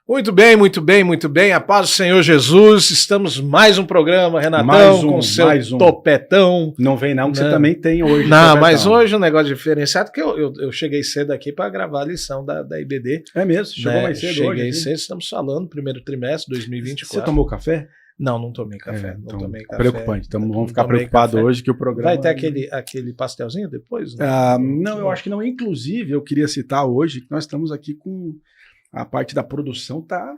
Muito bem, muito bem, muito bem. A paz do Senhor Jesus. Estamos mais um programa, Renatão, com seu topetão. Não vem não, que você também tem hoje. Não, mas hoje um negócio diferenciado, que eu cheguei cedo aqui para gravar a lição da IBD. É mesmo? Chegou mais cedo hoje? Cheguei cedo, estamos falando, primeiro trimestre, 2024. Você tomou café? Não tomei café. Então, não tomei café. Preocupante. Então vamos ficar preocupados hoje que o programa... Vai ter aquele pastelzinho depois? Né? Não, eu acho que não. Inclusive, eu queria citar hoje que nós estamos aqui com a parte da produção, tá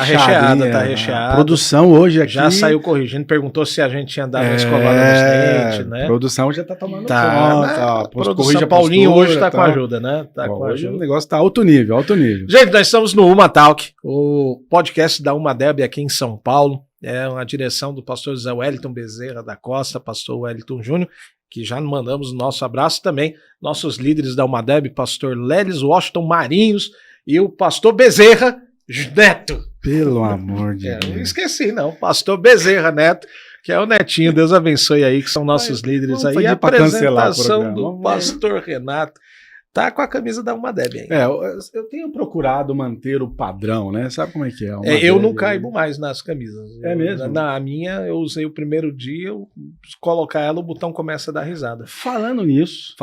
recheada, tá recheada. A produção hoje aqui... Já saiu corrigindo, perguntou se a gente tinha dado uma escovada nos dentes, né? A produção já tá tomando conta. Produção Paulinho hoje tá com ajuda, né? Hoje o negócio tá alto nível, alto nível. Gente, nós estamos no Uma Talk, o podcast da Uma Deb aqui em São Paulo. É uma direção do pastor José Wellington Bezerra da Costa, pastor Wellington Júnior, que já mandamos o nosso abraço também. Nossos líderes da Uma Deb, pastor Lelis Washington Marinhos e o pastor Bezerra Neto. Pelo amor de Deus. Não esqueci, não. Pastor Bezerra Neto, que é o netinho. Deus abençoe aí, que são nossos líderes aí. E a apresentação do pastor Renato. Tá com a camisa da Uma Deb aí. Eu tenho procurado manter o padrão, né? Sabe como é que é? Eu não caibo mais nas camisas. É mesmo? Na minha, eu usei o primeiro dia, eu colocar ela, o botão começa a dar risada. Falando nisso,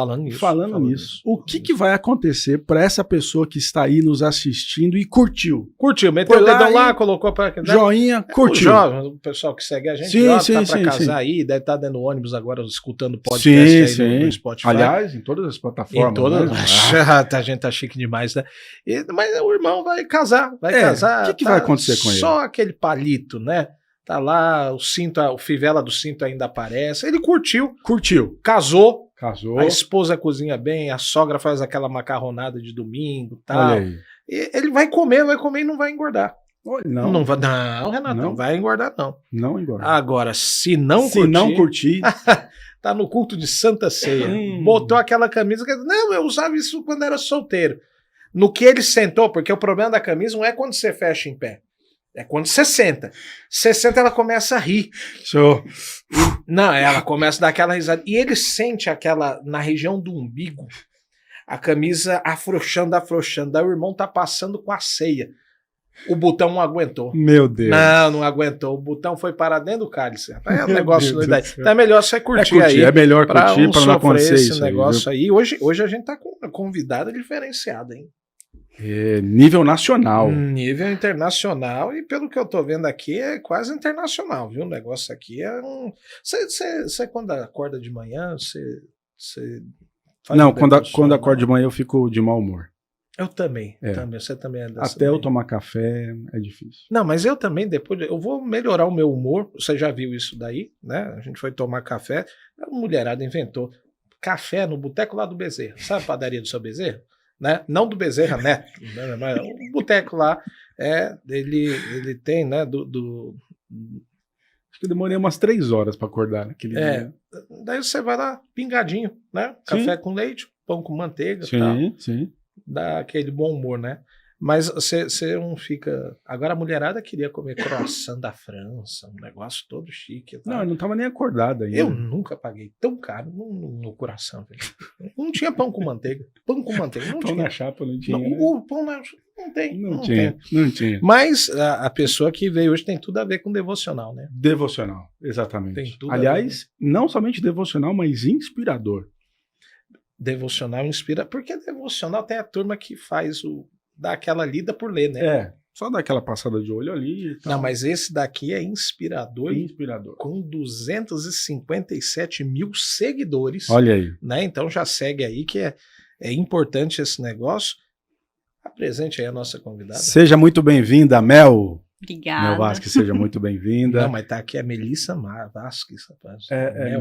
o que vai acontecer para essa pessoa que está aí nos assistindo e curtiu? Meteu o dedão lá, colocou para... Joinha, curtiu. O pessoal que segue a gente, tá para casar aí, deve estar dentro do ônibus agora, escutando podcast aí no Spotify. Aliás, em todas as plataformas. Em todas, né? A gente tá chique demais, né? Mas o irmão vai casar, casar. O que vai acontecer com ele? Só aquele palito, né? Tá lá, o fivela do cinto ainda aparece. Ele curtiu. Casou. A esposa cozinha bem, a sogra faz aquela macarronada de domingo e tal. Olha aí. E ele vai comer e não vai engordar. Não, Renato, não vai engordar, não. Não engordar. Agora, se não curtir... Tá no culto de Santa Ceia. Botou aquela camisa. Não, eu usava isso quando era solteiro. No que ele sentou, porque o problema da camisa não é quando você fecha em pé. É quando você senta. Você senta, ela começa a rir. Show. Ela começa a dar aquela risada. E ele sente aquela, na região do umbigo, a camisa afrouxando. Daí o irmão tá passando com a ceia. O botão não aguentou. Meu Deus. Não aguentou. O botão foi parar dentro do cálice. É um negócio. Então é melhor você curtir aí. É melhor curtir para não acontecer esse negócio aí. Hoje a gente tá com uma convidada diferenciada, hein? Nível nacional. Nível internacional. E pelo que eu tô vendo aqui, é quase internacional, viu? O negócio aqui é um... Você quando acorda de manhã, você faz Não, quando acordo de manhã eu fico de mau humor. Eu também. Você também é dessa. Até eu tomar café é difícil. Não, mas eu também, depois eu vou melhorar o meu humor. Você já viu isso daí, né? A gente foi tomar café, a mulherada inventou café no boteco lá do Bezerra. Sabe a padaria do seu Bezerra? Né? Não do Bezerra Neto, né? Mas o boteco lá, ele tem, né, Acho que eu demorei umas 3 horas para acordar naquele dia. Daí você vai lá, pingadinho, né? Café com leite, pão com manteiga e tal. Sim. Dá aquele bom humor, né? Mas você não fica... Agora a mulherada queria comer croissant da França, um negócio todo chique. Tá? Não, eu não tava nem acordado ainda. Eu nunca paguei tão caro no coração, velho. Não tinha pão com manteiga. Pão com manteiga, não tinha. Pão na chapa não tinha, né? O pão na chapa não tem. Não tinha. Mas a pessoa que veio hoje tem tudo a ver com devocional, né? Devocional, exatamente. Tem tudo Aliás, não somente devocional, mas inspirador. Devocional inspira, porque devocional tem a turma que dá aquela lida por ler, né? Só dá aquela passada de olho ali e tal. Não, mas esse daqui é inspirador. Com 257 mil seguidores. Olha aí. Né? Então já segue aí que é importante esse negócio. Apresente aí a nossa convidada. Seja muito bem-vinda, Mel. Obrigada. Mel Vasques, seja muito bem-vinda. Não, mas tá aqui a Melissa Vasques, rapaz.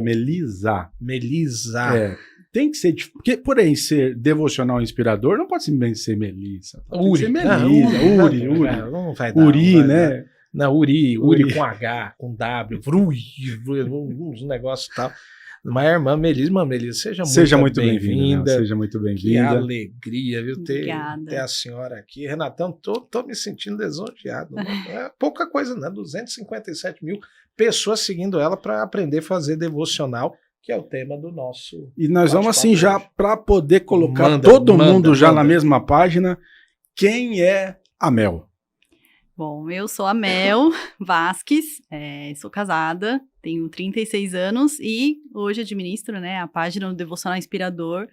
Melisa. Melisa. Tem que ser, porque por aí ser devocional inspirador, não pode simplesmente ser Melissa. Uri. Ser Melisa, Uri. Não vai dar. Uri, né? Não, Uri com H, com W, uns negócios e tal. Mas a irmã Melissa, seja muito bem-vinda. Seja muito bem-vinda. Que alegria, viu, ter Obrigada. a senhora aqui. Renatão, tô me sentindo lisonjeado. Não é pouca coisa, né? 257 mil pessoas seguindo ela para aprender a fazer devocional, que é o tema do nosso... E nós vamos assim já para poder colocar todo mundo já na mesma página. Quem é a Mel? Bom, eu sou a Mel Vasques, sou casada, tenho 36 anos e hoje administro, né, a página do Devocional Inspirador.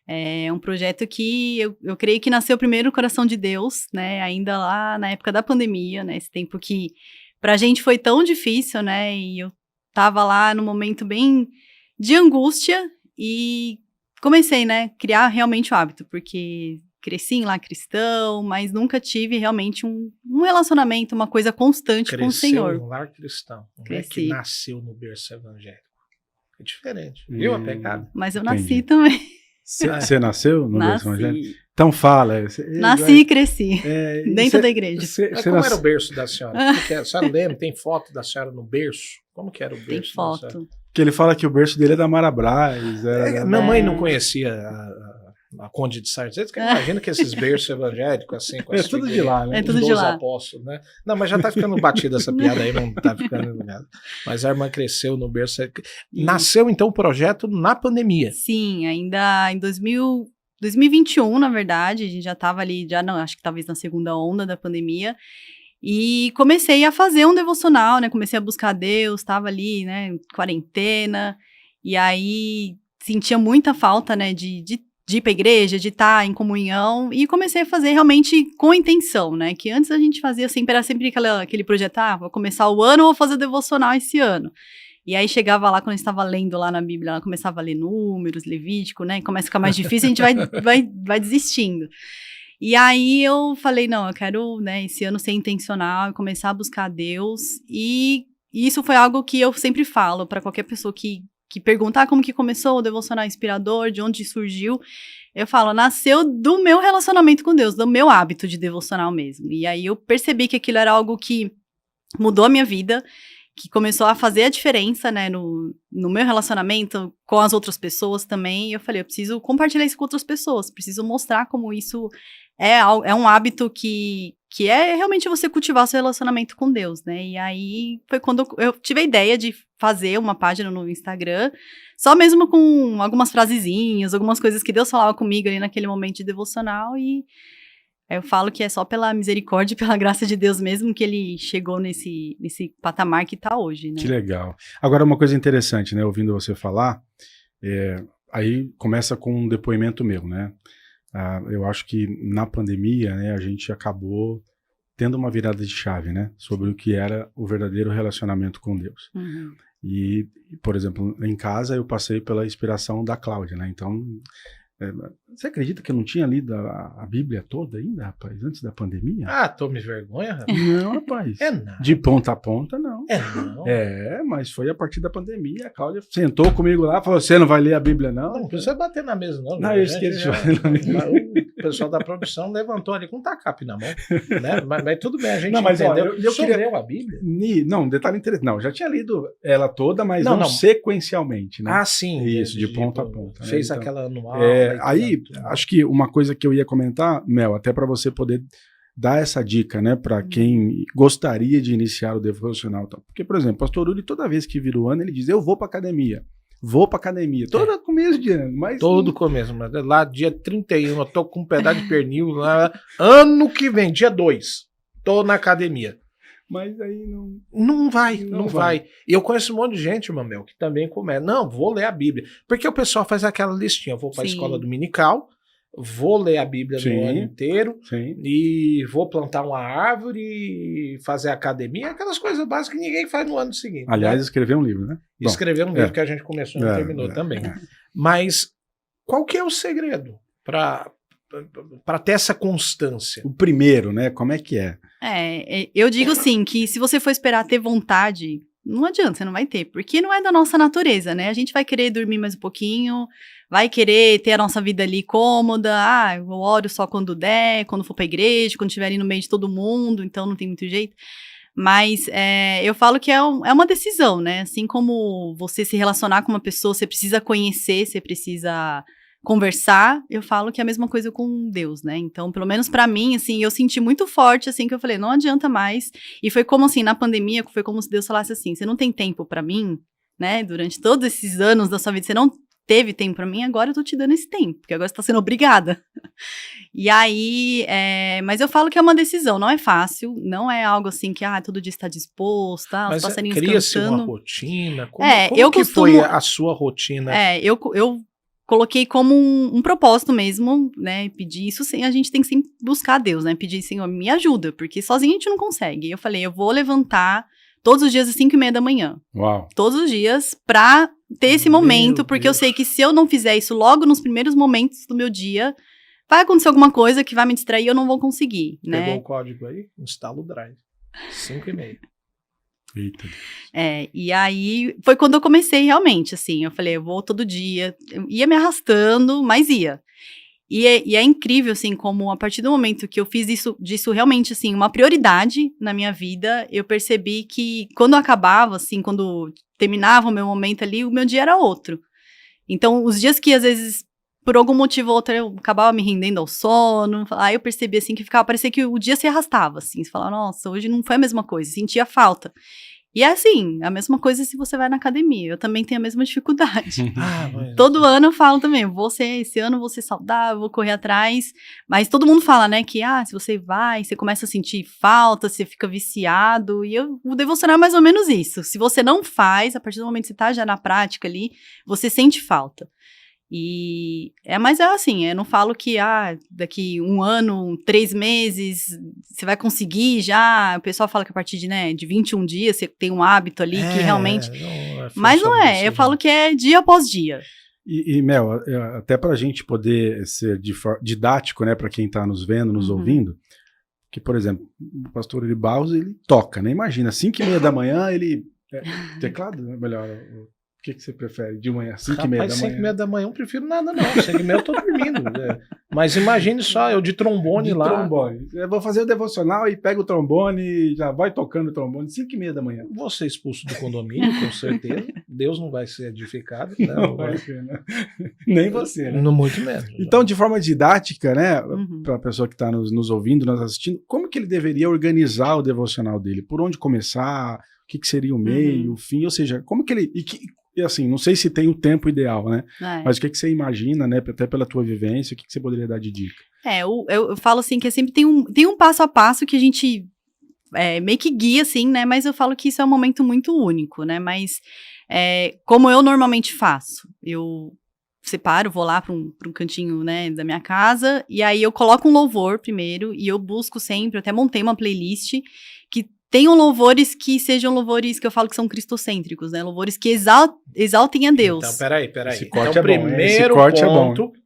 É um projeto que eu creio que nasceu primeiro no coração de Deus, né, ainda lá na época da pandemia, né, esse tempo que pra gente foi tão difícil, né, e eu tava lá num momento bem de angústia e comecei, né, criar realmente o hábito, porque cresci em lar cristão, mas nunca tive realmente um relacionamento, uma coisa constante com o Senhor. Cresceu em lar cristão, não é que nasceu no berço evangélico. É diferente, viu a pegada? Mas eu nasci também. Você nasceu no berço evangélico? Então fala. Nasci e cresci, dentro da igreja. Como era o berço da senhora? A senhora lembra? Tem foto da senhora no berço? Como que era o berço? Tem foto. Que ele fala que o berço dele é da Marabras. Minha mãe não conhecia a Conde de Sarzetes, que imagina que esses berços evangélicos, assim, com tudo de lá, né? É tudo de lá. Apóstolos, né? Não, mas já tá ficando batida essa piada aí, não tá ficando nada. Mas a irmã cresceu no berço. Nasceu, então, o projeto na pandemia. Sim, ainda em 2021, na verdade, a gente já tava ali, acho que talvez na segunda onda da pandemia, e comecei a fazer um devocional, né, comecei a buscar Deus, tava ali, né, quarentena, e aí sentia muita falta, né, de ir pra igreja, de estar em comunhão, e comecei a fazer realmente com intenção, né, que antes a gente fazia sempre, era sempre aquele projeto, vou começar o ano, vou fazer o devocional esse ano. E aí chegava lá, quando a gente estava lendo lá na Bíblia, ela começava a ler Números, Levítico, né, e começa a ficar mais difícil, a gente vai desistindo. E aí eu falei, não, eu quero, né, esse ano ser intencional e começar a buscar Deus, e isso foi algo que eu sempre falo para qualquer pessoa que perguntar como que começou o Devocional Inspirador, de onde surgiu, eu falo, nasceu do meu relacionamento com Deus, do meu hábito de devocional mesmo. E aí eu percebi que aquilo era algo que mudou a minha vida, que começou a fazer a diferença, né, no meu relacionamento com as outras pessoas também. E eu falei, eu preciso compartilhar isso com outras pessoas, preciso mostrar como isso é um hábito que é realmente você cultivar seu relacionamento com Deus, né? E aí foi quando eu tive a ideia de fazer uma página no Instagram, só mesmo com algumas frasezinhas, algumas coisas que Deus falava comigo ali naquele momento de devocional, e eu falo que é só pela misericórdia e pela graça de Deus mesmo que ele chegou nesse patamar que tá hoje, né? Que legal. Agora, uma coisa interessante, né, ouvindo você falar, aí começa com um depoimento meu, né? Eu acho que na pandemia, né, a gente acabou tendo uma virada de chave, né, sobre o que era o verdadeiro relacionamento com Deus. Uhum. E, por exemplo, em casa eu passei pela inspiração da Cláudia, né, então... Você acredita que eu não tinha lido a Bíblia toda ainda, rapaz, antes da pandemia? Tome vergonha, rapaz. Não, rapaz. Não. De ponta a ponta, não. Não. Mas foi a partir da pandemia. A Cláudia sentou comigo lá e falou, você não vai ler a Bíblia, não? Não precisa bater na mesa, não. Não, eu esqueci de bater na mesa. O pessoal da produção levantou ali com um tacape na mão, né? Mas tudo bem, a gente mas, entendeu. Eu queria leu a Bíblia? Não, detalhe interessante. Não, já tinha lido ela toda, mas não sequencialmente, né? Sim. Isso, de ponta a ponta. Fez né? aquela anual. Aí, acho que uma coisa que eu ia comentar, Mel, até para você poder dar essa dica, né, para quem gostaria de iniciar o devocional, tal. Porque, por exemplo, o pastor Uli, toda vez que vira o ano, ele diz, eu vou para academia, todo começo de ano, mas... Todo começo, mas lá dia 31, eu tô com um pedaço de pernil lá, ano que vem, dia 2, tô na academia. Mas aí não vai. E eu conheço um monte de gente, irmão meu, que também começa, não, vou ler a Bíblia, porque o pessoal faz aquela listinha, eu vou para a escola dominical, vou ler a Bíblia no ano inteiro, e vou plantar uma árvore, fazer academia, aquelas coisas básicas que ninguém faz no ano seguinte. Aliás, né? Escrever um livro, né? Escrever um livro que a gente começou e não terminou também. Mas qual que é o segredo para ter essa constância? O primeiro, né? Como é que é? Eu digo assim, que se você for esperar ter vontade, não adianta, você não vai ter, porque não é da nossa natureza, né? A gente vai querer dormir mais um pouquinho, vai querer ter a nossa vida ali cômoda, eu oro só quando der, quando for pra igreja, quando estiver ali no meio de todo mundo, então não tem muito jeito. Mas eu falo que é uma decisão, né? Assim como você se relacionar com uma pessoa, você precisa conhecer, você precisa conversar, eu falo que é a mesma coisa com Deus, né? Então, pelo menos pra mim, assim, eu senti muito forte, assim, que eu falei, não adianta mais. E foi como, assim, na pandemia, foi como se Deus falasse assim, você não tem tempo pra mim, né? Durante todos esses anos da sua vida, você não teve tempo pra mim, agora eu tô te dando esse tempo, porque agora você tá sendo obrigada. E aí, mas eu falo que é uma decisão, não é fácil, não é algo assim que, todo dia está disposto, os Mas passarinhos cria-se uma cantando. rotina? Eu que costumo- foi a sua rotina? Eu coloquei como um propósito mesmo, né, pedir isso, a gente tem que sempre buscar a Deus, né, pedir, Senhor, me ajuda, porque sozinho a gente não consegue. Eu falei, eu vou levantar todos os dias às 5:30 da manhã. Uau. Todos os dias, pra ter esse Meu momento, porque eu Deus. sei que se eu não fizer isso logo nos primeiros momentos do meu dia, vai acontecer alguma coisa que vai me distrair e eu não vou conseguir, né? Pegou o código aí? Instala o Drive. 5:30. Eita. E aí foi quando eu comecei realmente, assim, eu falei, eu vou todo dia, eu ia me arrastando, mas ia. E é incrível, assim, como a partir do momento que eu fiz disso realmente, assim, uma prioridade na minha vida, eu percebi que quando acabava, assim, quando terminava o meu momento ali, o meu dia era outro. Então, os dias que às vezes, por algum motivo ou outro, eu acabava me rendendo ao sono, aí eu percebi, assim, que parecia que o dia se arrastava, assim, você falava, nossa, hoje não foi a mesma coisa, sentia falta. E é assim, a mesma coisa se você vai na academia, eu também tenho a mesma dificuldade. Mas... Todo ano eu falo também, esse ano eu vou ser saudável, vou correr atrás, mas todo mundo fala, né, que, se você vai, você começa a sentir falta, você fica viciado, e o devocional é mais ou menos isso, se você não faz, a partir do momento que você tá já na prática ali, você sente falta. Mas é assim, eu não falo que, daqui 1 ano, 3 meses, você vai conseguir já, o pessoal fala que a partir de 21 dias, você tem um hábito ali que realmente... Mas não é, eu falo que é dia após dia. E Mel, até para a gente poder ser didático, né, para quem está nos vendo, nos ouvindo, que, por exemplo, o pastor Uri Barros, ele toca, né? Imagina, 5:30 da manhã, ele... teclado, né? Melhor... O que você prefere de manhã? 5:30 da manhã? 5:30 da manhã eu não prefiro nada, não. 5:30 eu tô dormindo. Mas imagine só, eu de trombone lá. Trombone. Eu vou fazer o devocional e pego o trombone e já vai tocando o trombone 5:30 da manhã. Vou ser expulso do condomínio, com certeza. Deus não vai ser edificado. Não vai ser, né? Nem você, né? Muito menos. Então, de forma didática, né, para a pessoa que está nos ouvindo, nos assistindo, como que ele deveria organizar o devocional dele? Por onde começar? O que seria o meio, o fim? Ou seja, como que ele... E assim, não sei se tem o tempo ideal, né? Mas o que você imagina, né? Até pela tua vivência, o que você poderia dar de dica? Eu falo assim que sempre tem um passo a passo que a gente meio que guia, assim, né? Mas eu falo que isso é um momento muito único, né? Mas como eu normalmente faço, eu separo, vou lá para um cantinho, né, da minha casa, e aí eu coloco um louvor primeiro, e eu busco sempre, eu até montei uma playlist que tenham louvores que sejam louvores que eu falo que são cristocêntricos, né? Louvores que exaltem a Deus. Então, peraí. Esse Então, corte é bom, esse corte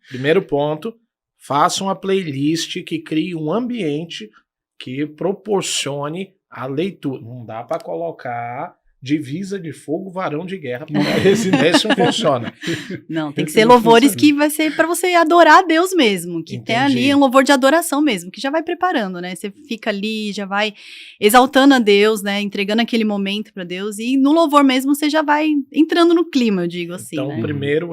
primeiro ponto, faça uma playlist que crie um ambiente que proporcione a leitura. Não dá para colocar Divisa de Fogo, Varão de Guerra. Esse não funciona. Não, tem que ser louvores que vai ser para você adorar a Deus mesmo, que tem ali um louvor de adoração mesmo, que já vai preparando, né? Você fica ali, já vai exaltando a Deus, né? Entregando aquele momento para Deus, e no louvor mesmo você já vai entrando no clima, eu digo assim, então, né? primeiro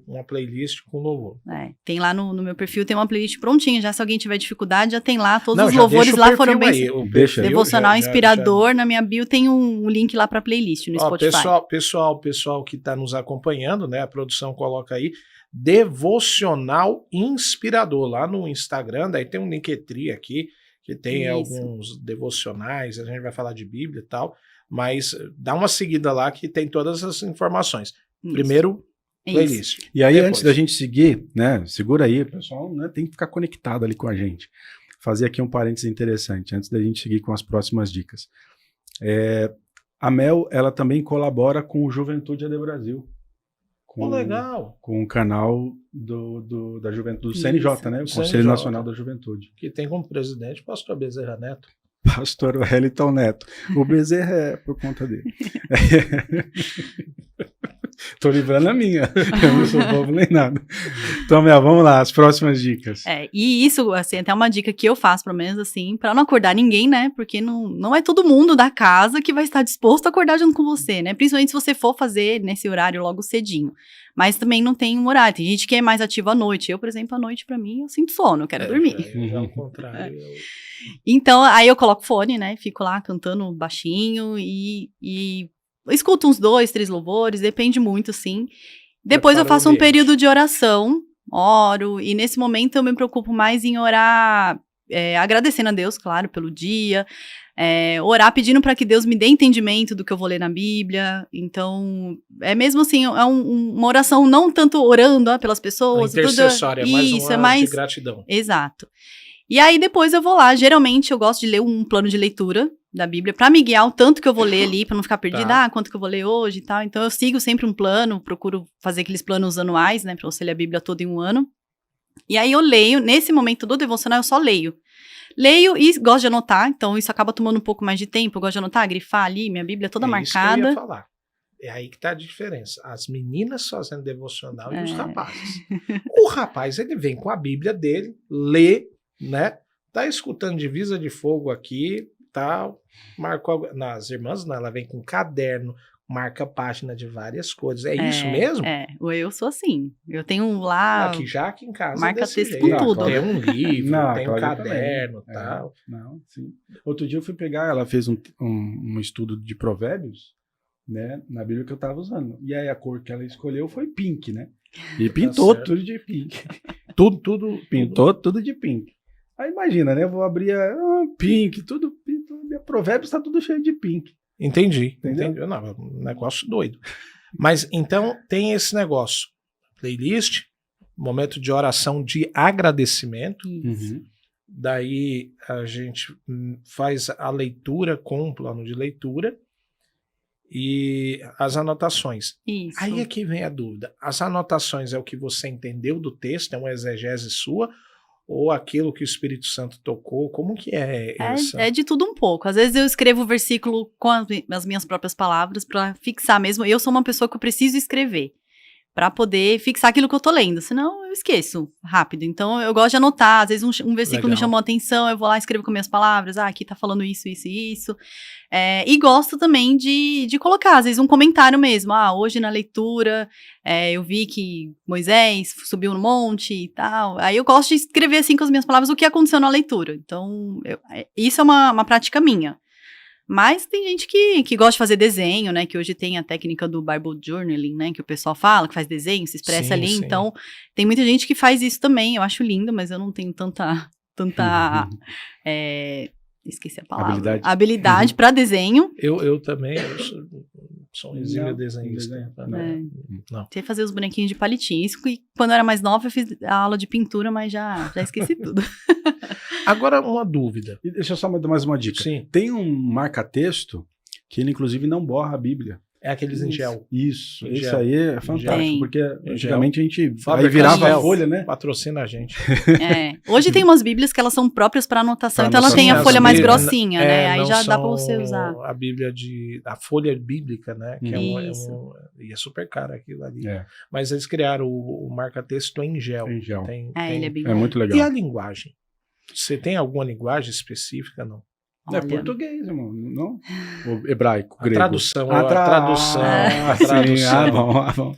uma playlist com louvor. Tem lá no meu perfil, tem uma playlist prontinha, já se alguém tiver dificuldade, já tem lá, todos os louvores lá foram bem... Devocional Inspirador, na minha bio tem um link lá para playlist no Spotify. Pessoal que está nos acompanhando, né, a produção coloca aí, Devocional Inspirador, lá no Instagram, daí tem um Linktree aqui, que tem alguns devocionais, a gente vai falar de Bíblia e tal, mas dá uma seguida lá que tem todas as informações. Primeiro, playlist. E aí, antes da gente seguir, né, segura aí, pessoal, né, tem que ficar conectado ali com a gente. Fazer aqui um parênteses interessante, antes da gente seguir com as próximas dicas. A Mel, ela também colabora com o Juventude AD Brasil. Legal. Com o canal da Juventude, do CNJ, né, o Conselho Nacional da Juventude. Que tem como presidente o pastor Bezerra Neto. Pastor Wellington Neto. O Bezerra é por conta dele. Tô livrando a minha. Eu não sou bobo nem nada. Então, Mel, vamos lá, as próximas dicas. E isso, assim, até uma dica que eu faço, pelo menos, assim, pra não acordar ninguém, né? Porque não é todo mundo da casa que vai estar disposto a acordar junto com você, né? Principalmente se você for fazer nesse horário logo cedinho. Mas também não tem um horário. Tem gente que é mais ativa à noite. Eu, por exemplo, à noite, pra mim, eu sinto sono, eu quero dormir. Já ao contrário. Então, aí eu coloco fone, né? Fico lá cantando baixinho e eu escuto uns 2, 3 louvores, depende muito, assim. Depois eu Prepara o faço um ambiente. período de oração, oro, e nesse momento eu me preocupo mais em orar, agradecendo a Deus, claro, pelo dia, orar pedindo para que Deus me dê entendimento do que eu vou ler na Bíblia. Então, é mesmo assim, uma oração não tanto orando pelas A pessoas. intercessória, é mais isso, uma é mais de gratidão. exato. E aí depois eu vou lá, geralmente eu gosto de ler um plano de leitura da Bíblia, pra me guiar o tanto que eu vou ler ali, pra não ficar perdida, Tá. quanto que eu vou ler hoje e tal. Então eu sigo sempre um plano, procuro fazer aqueles planos anuais, né, pra você ler a Bíblia toda em um ano. E aí eu leio, nesse momento do devocional eu só leio. Leio e gosto de anotar, então isso acaba tomando um pouco mais de tempo, eu gosto de anotar, grifar ali, minha Bíblia toda É isso que eu ia marcada. falar. É aí que tá a diferença. As meninas fazendo devocional e os rapazes. O rapaz, ele vem com a Bíblia dele, lê, né? Tá escutando Divisa de Fogo aqui, tal. Marcou. As irmãs, não, ela vem com caderno, marca a página de várias coisas. É isso mesmo? Eu sou assim. Eu tenho lá. Aqui em casa marca é desse texto jeito. com tudo. Tem um livro, Não, tem um Cláudia caderno, também. tal. Não, sim. Outro dia eu fui pegar, ela fez um estudo de provérbios, né, na Bíblia que eu tava usando. E aí a cor que ela escolheu foi pink, né? E pintou certo. tudo de pink. tudo pintou tudo de pink. Aí imagina, né? Eu vou abrir pink, tudo minha provérbios tá tudo cheio de pink. Entendi. Entendeu? Entendi. Não, um negócio doido. Mas então tem esse negócio. Playlist, momento de oração de agradecimento. Isso. Daí a gente faz a leitura com um plano de leitura e as anotações. Isso. Aí é que vem a dúvida. As anotações é o que você entendeu do texto, é uma exegese sua, ou aquilo que o Espírito Santo tocou? Como que é essa? É de tudo um pouco. Às vezes eu escrevo o versículo com as minhas próprias palavras para fixar mesmo. Eu sou uma pessoa que eu preciso escrever para poder fixar aquilo que eu tô lendo, senão eu esqueço rápido. Então eu gosto de anotar, às vezes um versículo me chamou a atenção, eu vou lá e escrevo com minhas palavras, aqui tá falando isso, isso e isso. E gosto também de colocar, às vezes um comentário mesmo, hoje na leitura eu vi que Moisés subiu no monte e tal. Aí eu gosto de escrever assim com as minhas palavras o que aconteceu na leitura. Então isso é uma prática minha. Mas tem gente que gosta de fazer desenho, né? Que hoje tem a técnica do Bible Journaling, né? Que o pessoal fala, que faz desenho, se expressa ali. Sim. Então, tem muita gente que faz isso também. Eu acho lindo, mas eu não tenho tanta esqueci a palavra. Habilidade para desenho. Eu também sou um exímio desenhista. Não. Sei fazer os bonequinhos de palitinho. Isso que quando eu era mais nova eu fiz a aula de pintura, mas já esqueci tudo. Agora, uma dúvida. Deixa eu só dar mais uma dica. Sim. Tem um marca-texto que ele, inclusive, não borra a Bíblia. É aqueles em gel. Isso. Em Isso gel. aí é fantástico, porque antigamente a gente aí virava a folha, né? Patrocina a gente. Hoje tem umas Bíblias que elas são próprias para anotação, então ela tem a folha mais grossinha, né? Aí já dá para você usar. A Bíblia a folha bíblica, né? Que e é super cara aquilo ali. Mas eles criaram o marca-texto em gel. Em gel. Ele é bem É muito legal. E a linguagem? Você tem alguma linguagem específica, não? É português, irmão, não? O hebraico, grego. Tradução. A tradução. Tradução. Bom.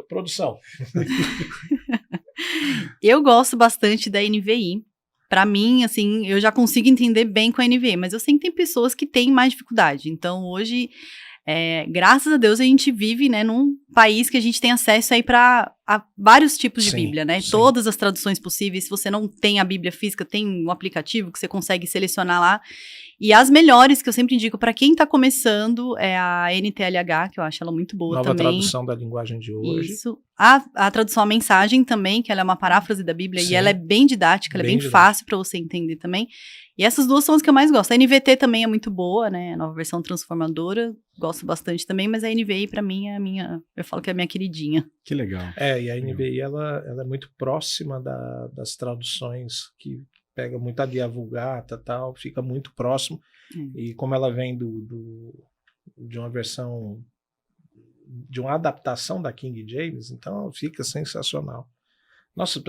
Produção. Eu gosto bastante da NVI. Pra mim, assim, eu já consigo entender bem com a NVI, mas eu sei que tem pessoas que têm mais dificuldade. Então, hoje, graças a Deus, a gente vive, né, num país que a gente tem acesso aí a vários tipos de Bíblia, né? Sim. Todas as traduções possíveis. Se você não tem a Bíblia física, tem um aplicativo que você consegue selecionar lá. E as melhores que eu sempre indico para quem tá começando é a NTLH, que eu acho ela muito boa também. Nova tradução da linguagem de hoje. Isso. A tradução à mensagem também, que ela é uma paráfrase da Bíblia. Sim. E ela é bem didática, ela é bem fácil para você entender também. E essas duas são as que eu mais gosto. A NVT também é muito boa, né? A nova versão transformadora, gosto bastante também, mas a NVI pra mim é a minha, eu falo que é a minha queridinha. Que legal. E a NVI, ela é muito próxima das traduções que pega muito ali a Vulgata e tal, fica muito próximo. E como ela vem de uma versão, de uma adaptação da King James, então fica sensacional. Nossa,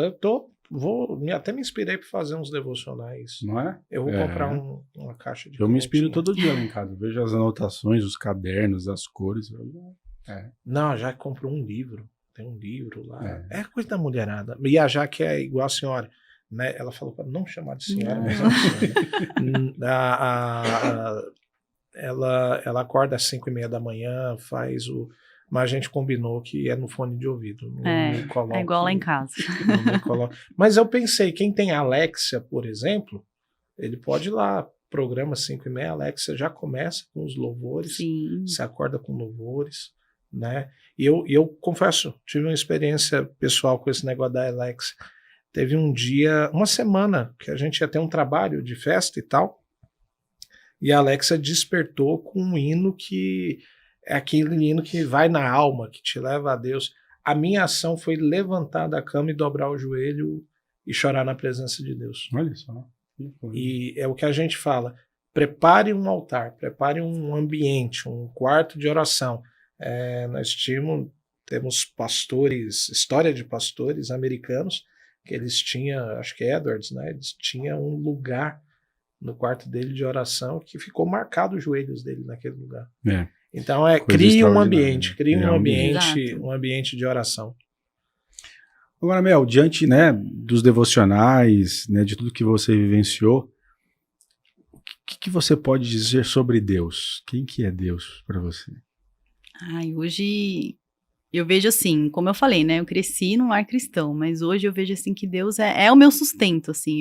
até me inspirei para fazer uns devocionais. Não é? Eu vou comprar uma caixa de Eu me inspiro todo dia lá em casa. Vejo as anotações, os cadernos, as cores. Não, já comprou um livro. Tem um livro lá. É coisa da mulherada. E a Jaque é igual a senhora. Né? Ela falou para não chamar de senhora, mas ela acorda às 5:30 da manhã, mas a gente combinou que é no fone de ouvido. É igual lá em casa. Mas eu pensei, quem tem Alexia, por exemplo, ele pode ir lá, programa 5:30, Alexia já começa com os louvores, Sim. se acorda com louvores, né? E eu confesso, tive uma experiência pessoal com esse negócio da Alexia. Teve um dia, uma semana, que a gente ia ter um trabalho de festa e tal, e a Alexia despertou com um hino que é aquele hino que vai na alma, que te leva a Deus. A minha ação foi levantar da cama e dobrar o joelho e chorar na presença de Deus. Olha só. E é o que a gente fala, prepare um altar, prepare um ambiente, um quarto de oração. Nós temos pastores, história de pastores americanos, que eles tinham, acho que Edwards, né? Eles tinham um lugar no quarto dele de oração que ficou marcado os joelhos dele naquele lugar. Então crie um ambiente, um ambiente de oração. Agora, Mel, diante, né, dos devocionais, né, de tudo que você vivenciou, o que você pode dizer sobre Deus? Quem que é Deus para você? Hoje eu vejo assim, como eu falei, né, eu cresci num lar cristão, mas hoje eu vejo assim que Deus é o meu sustento, assim,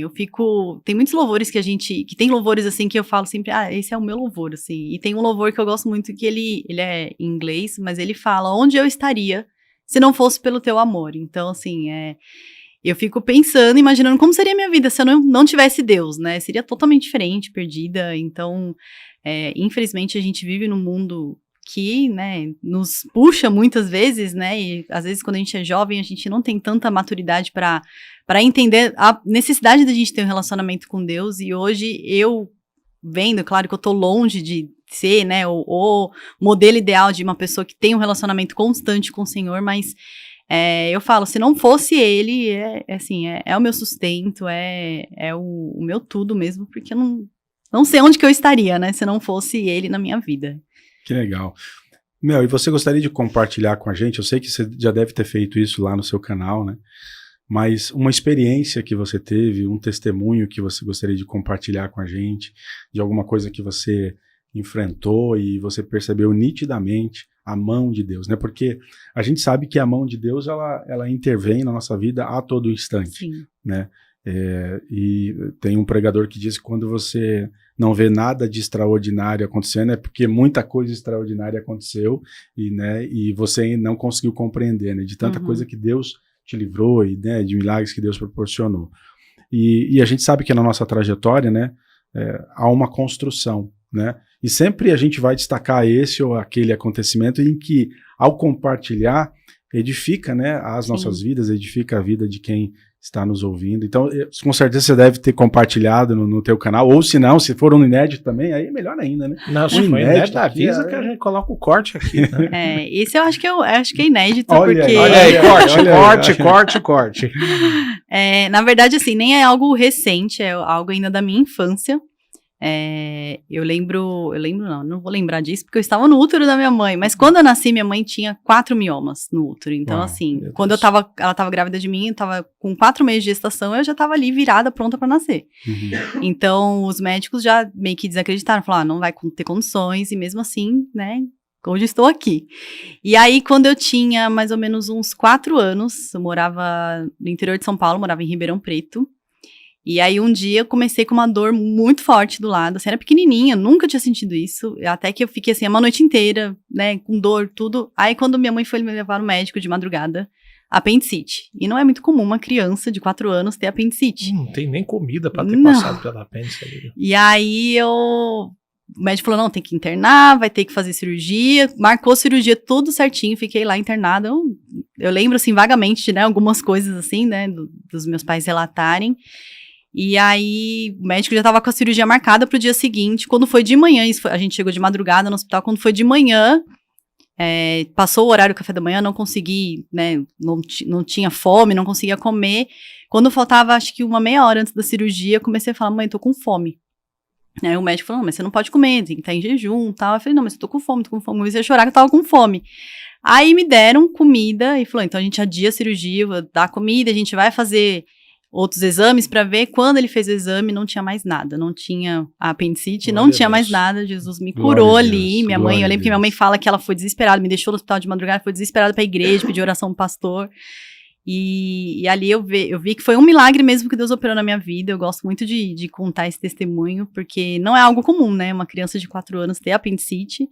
tem muitos louvores que tem louvores assim que eu falo sempre, esse é o meu louvor, assim, e tem um louvor que eu gosto muito que ele é em inglês, mas ele fala, onde eu estaria se não fosse pelo teu amor. Então, assim, eu fico pensando, imaginando como seria a minha vida se eu não tivesse Deus, né? Seria totalmente diferente, perdida. Então, infelizmente, a gente vive num mundo que, né, nos puxa muitas vezes, né? E às vezes, quando a gente é jovem, a gente não tem tanta maturidade para entender a necessidade da gente ter um relacionamento com Deus. E hoje, eu vendo, claro que eu tô longe de ser, né, o modelo ideal de uma pessoa que tem um relacionamento constante com o Senhor, mas eu falo, se não fosse Ele, é o meu sustento, é o meu tudo mesmo, porque eu não sei onde que eu estaria, né, se não fosse Ele na minha vida. Que legal. Mel, e você gostaria de compartilhar com a gente, eu sei que você já deve ter feito isso lá no seu canal, né, mas uma experiência que você teve, um testemunho que você gostaria de compartilhar com a gente, de alguma coisa que você enfrentou e você percebeu nitidamente a mão de Deus, né? Porque a gente sabe que a mão de Deus, ela intervém na nossa vida a todo instante, Sim. né? E tem um pregador que diz que quando você não vê nada de extraordinário acontecendo, é porque muita coisa extraordinária aconteceu e você não conseguiu compreender, né? De tanta coisa que Deus te livrou e, né, de milagres que Deus proporcionou. E a gente sabe que na nossa trajetória, né, há uma construção, né? E sempre a gente vai destacar esse ou aquele acontecimento em que, ao compartilhar, edifica, né, as nossas vidas, edifica a vida de quem está nos ouvindo. Então, com certeza você deve ter compartilhado no teu canal, ou se não, se for um inédito também, aí melhor ainda, né? Não, se for inédito, avisa que a gente coloca o corte aqui, né? Esse eu acho que é inédito, olha porque... Olha aí, corte. Na verdade, assim, nem é algo recente, é algo ainda da minha infância. Não vou lembrar disso, porque eu estava no útero da minha mãe, mas quando eu nasci, minha mãe tinha 4 miomas no útero, então assim, quando ela estava grávida de mim, eu estava com 4 meses de gestação, eu já estava ali virada, pronta para nascer. Então, os médicos já meio que desacreditaram, falaram, não vai ter condições, e mesmo assim, né, hoje estou aqui. E aí, quando eu tinha mais ou menos uns 4 anos, eu morava no interior de São Paulo, morava em Ribeirão Preto. E aí, um dia, eu comecei com uma dor muito forte do lado, assim, era pequenininha, nunca tinha sentido isso, até que eu fiquei, assim, uma noite inteira, né, com dor, tudo. Aí, quando minha mãe foi me levar no médico de madrugada, apendicite. E não é muito comum uma criança de 4 anos ter apendicite. Não tem nem comida pra ter passado pela apêndice ali. E aí, o médico falou, não, tem que internar, vai ter que fazer cirurgia, marcou cirurgia tudo certinho, fiquei lá internada. Eu lembro, assim, vagamente de, né, algumas coisas, assim, né, dos meus pais relatarem. E aí, o médico já tava com a cirurgia marcada pro dia seguinte. Quando foi de manhã, a gente chegou de madrugada no hospital, quando foi de manhã, passou o horário do café da manhã, não consegui, né, não tinha fome, não conseguia comer. Quando faltava, acho que uma meia hora antes da cirurgia, comecei a falar, mãe, tô com fome. Aí o médico falou, não, mas você não pode comer, tem que estar em jejum e tal. Eu falei, não, mas eu tô com fome. Eu comecei a chorar que eu tava com fome. Aí me deram comida e falou, então a gente adia a cirurgia, vou dar comida, a gente vai fazer outros exames para ver. Quando ele fez o exame, não tinha mais nada, não tinha a apendicite, Glória não a tinha mais Deus. nada. Jesus me Glória curou a Deus, ali. Minha mãe, glória eu a lembro que minha Deus. mãe fala que ela foi desesperada, me deixou no hospital de madrugada, foi desesperada pra igreja, pediu oração pro pastor. E ali eu vi que foi um milagre mesmo que Deus operou na minha vida. Eu gosto muito de contar esse testemunho, porque não é algo comum, né? Uma criança de 4 anos ter apendicite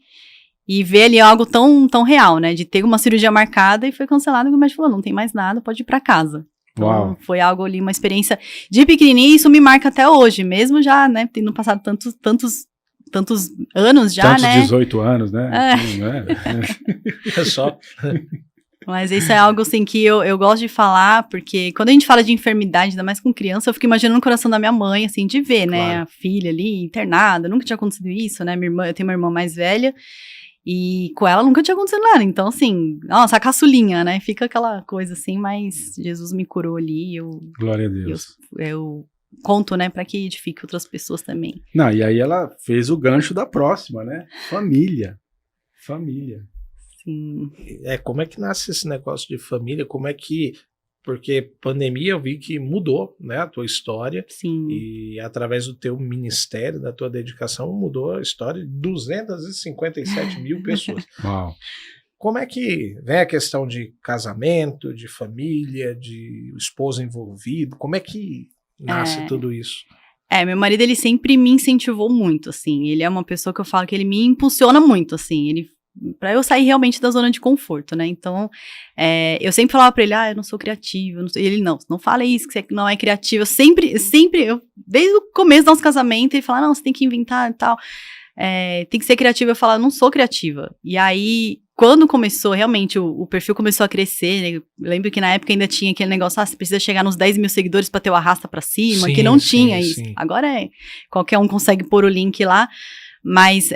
e ver ali algo tão real, né? De ter uma cirurgia marcada e foi cancelada, e o médico falou, não tem mais nada, pode ir pra casa. Então, Uau. foi algo ali, uma experiência de pequenininha, e isso me marca até hoje, mesmo já, né, tendo passado tantos anos já, Tantos né? 18 anos, né? É. Então, né? É só. Mas isso é algo, assim, que eu gosto de falar, porque quando a gente fala de enfermidade, ainda mais com criança, eu fico imaginando o coração da minha mãe, assim, de ver, né, Claro. a filha ali, internada, nunca tinha acontecido isso, né, eu tenho uma irmã mais velha, e com ela nunca tinha acontecido nada, então, assim, nossa, a caçulinha, né, fica aquela coisa assim, mas Jesus me curou ali, Glória a Deus. eu conto, né, pra que edifique outras pessoas também. Não, e aí ela fez o gancho da próxima, né? Família. Sim. Como é que nasce esse negócio de família? Como é que... Porque pandemia eu vi que mudou, né, a tua história. Sim. E através do teu ministério, da tua dedicação, mudou a história de 257 mil pessoas. Uau. Como é que vem a questão de casamento, de família, de esposo envolvido? Como é que nasce tudo isso? Meu marido, ele sempre me incentivou muito, assim. Ele é uma pessoa que eu falo que ele me impulsiona muito, assim. Pra eu sair realmente da zona de conforto, né? Então, eu sempre falava pra ele, eu não sou criativa, e ele, não fala isso, que você não é criativa. Desde o começo do nosso casamento, ele fala, não, você tem que inventar e tal. Tem que ser criativa. Eu falo, não sou criativa. E aí, quando começou, realmente, o perfil começou a crescer, né? Eu lembro que na época ainda tinha aquele negócio, você precisa chegar nos 10 mil seguidores pra ter o arrasta pra cima, Sim, que não sim, tinha isso. sim. Agora qualquer um consegue pôr o link lá. Mas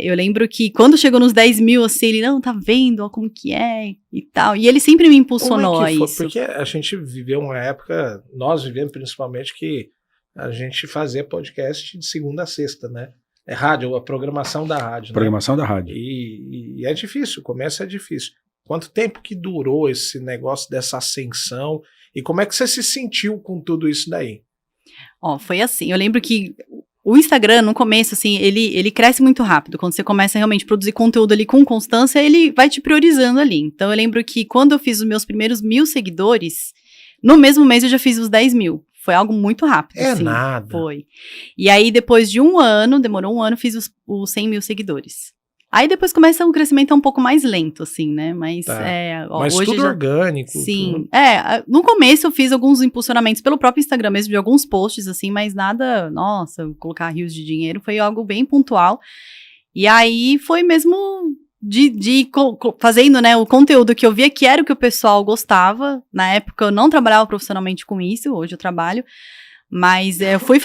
eu lembro que quando chegou nos 10 mil, assim, ele, não, tá vendo, ó, como que é e tal. E ele sempre me impulsionou Como é que a foi? isso. Porque a gente viveu uma época, nós vivemos principalmente, que a gente fazia podcast de segunda a sexta, né? É rádio, a programação da rádio. Programação da rádio. E é difícil, o começo é difícil. Quanto tempo que durou esse negócio dessa ascensão? E como é que você se sentiu com tudo isso daí? Foi assim, eu lembro que o Instagram, no começo, assim, ele cresce muito rápido. Quando você começa a realmente produzir conteúdo ali com constância, ele vai te priorizando ali. Então, eu lembro que quando eu fiz os meus primeiros 1.000 seguidores, no mesmo mês eu já fiz os 10 mil. Foi algo muito rápido, assim. Nada. Foi. E aí, depois de demorou um ano, fiz os 100 mil seguidores. Aí, depois começa um crescimento um pouco mais lento, assim, né? Mas, Mas hoje tudo orgânico. Sim. Tudo. No começo eu fiz alguns impulsionamentos pelo próprio Instagram mesmo, de alguns posts, assim, mas nada, nossa, colocar rios de dinheiro, foi algo bem pontual. E aí, foi mesmo fazendo, né, o conteúdo que eu via que era o que o pessoal gostava. Na época eu não trabalhava profissionalmente com isso, hoje eu trabalho. Mas eu fui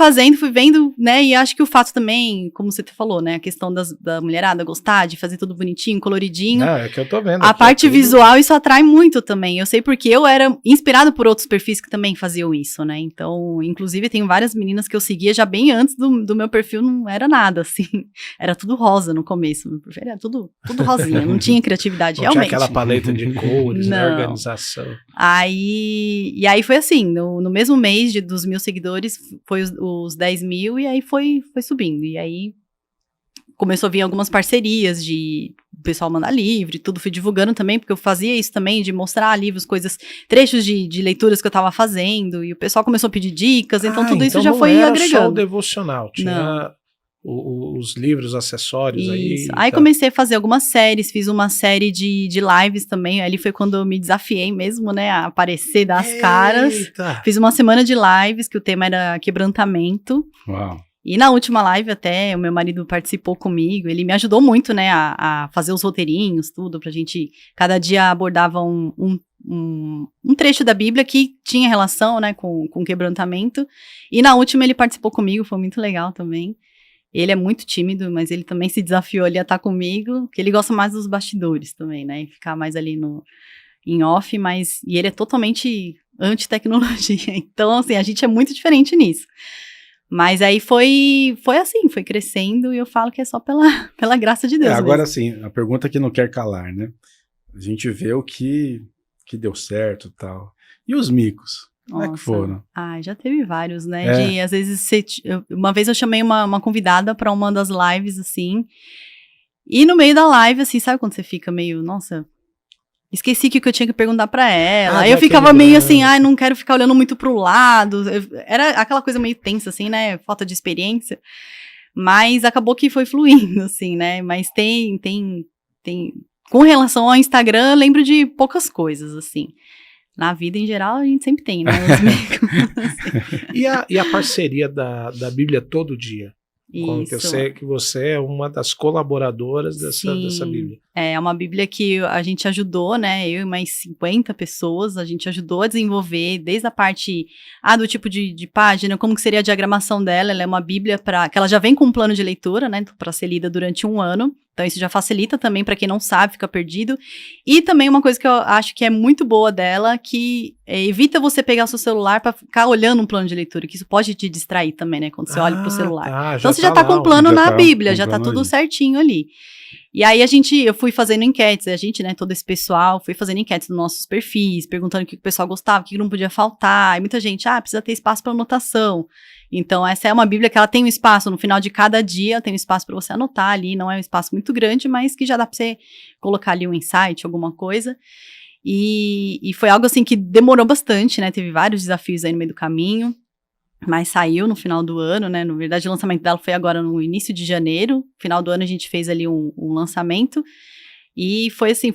vendo, né, e acho que o fato também, como você falou, né, a questão da mulherada gostar de fazer tudo bonitinho, coloridinho. Não, é que eu tô vendo. A parte visual, isso atrai muito também. Eu sei porque eu era inspirada por outros perfis que também faziam isso, né, então, inclusive, tem várias meninas que eu seguia já bem antes do meu perfil, não era nada, assim, era tudo rosa no começo, meu perfil era tudo rosinha, não tinha criatividade, não realmente. tinha aquela paleta de cores, né, Não. organização. E aí foi assim, no mesmo mês dos 1.000 seguidores, foi os 10 mil, e aí foi subindo. E aí começou a vir algumas parcerias de o pessoal mandar livro e tudo, fui divulgando também, porque eu fazia isso também, de mostrar livros, coisas, trechos de leituras que eu tava fazendo, e o pessoal começou a pedir dicas, então tudo isso já foi agregando. Não era só o devocional, tinha os livros, acessórios isso. aí. Aí comecei a fazer algumas séries, fiz uma série de lives também, ali foi quando eu me desafiei mesmo, né, a aparecer, dar as caras. Fiz uma semana de lives, que o tema era quebrantamento. Uau. E na última live até, o meu marido participou comigo, ele me ajudou muito, né, a fazer os roteirinhos, tudo, pra gente, cada dia abordava um trecho da Bíblia que tinha relação, né, com quebrantamento. E na última ele participou comigo, foi muito legal também. Ele é muito tímido, mas ele também se desafiou ali a estar comigo, porque ele gosta mais dos bastidores também, né, e ficar mais ali em off, e ele é totalmente anti-tecnologia, então, assim, a gente é muito diferente nisso. Mas aí foi assim, foi crescendo, e eu falo que é só pela graça de Deus agora mesmo. sim, a pergunta que não quer calar, né, a gente vê o que deu certo e tal, e os micos? Como é que foram? Já teve vários, né? Às vezes, uma vez eu chamei uma convidada para uma das lives, assim, e no meio da live, assim, sabe quando você fica meio, nossa, esqueci o que eu tinha que perguntar para ela. Aí eu ficava meio assim, não quero ficar olhando muito pro lado. Era aquela coisa meio tensa, assim, né? Falta de experiência. Mas acabou que foi fluindo, assim, né? Mas tem... Com relação ao Instagram, eu lembro de poucas coisas, assim. Na vida, em geral, a gente sempre tem, né? E a parceria da Bíblia Todo Dia? Isso. Eu sei que você é uma das colaboradoras dessa Bíblia. É uma Bíblia que a gente ajudou, né? Eu e mais 50 pessoas, a gente ajudou a desenvolver desde a parte do tipo de página, como que seria a diagramação dela. Ela é uma Bíblia que ela já vem com um plano de leitura, né? Para ser lida durante 1 ano. Então, isso já facilita também para quem não sabe, fica perdido. E também uma coisa que eu acho que é muito boa dela, que evita você pegar o seu celular para ficar olhando um plano de leitura, que isso pode te distrair também, né? Quando você olha pro celular. Então, você já tá com um plano na Bíblia, já tá tudo certinho ali. E aí eu fui fazendo enquetes, né, todo esse pessoal, fui fazendo enquetes nos nossos perfis, perguntando o que o pessoal gostava, o que não podia faltar, e muita gente, precisa ter espaço para anotação. Então, essa é uma Bíblia que ela tem um espaço, no final de cada dia, tem um espaço para você anotar ali, não é um espaço muito grande, mas que já dá para você colocar ali um insight, alguma coisa. E foi algo, assim, que demorou bastante, né, teve vários desafios aí no meio do caminho, mas saiu no final do ano, né? Na verdade, o lançamento dela foi agora no início de janeiro. No final do ano a gente fez ali um lançamento. E foi assim,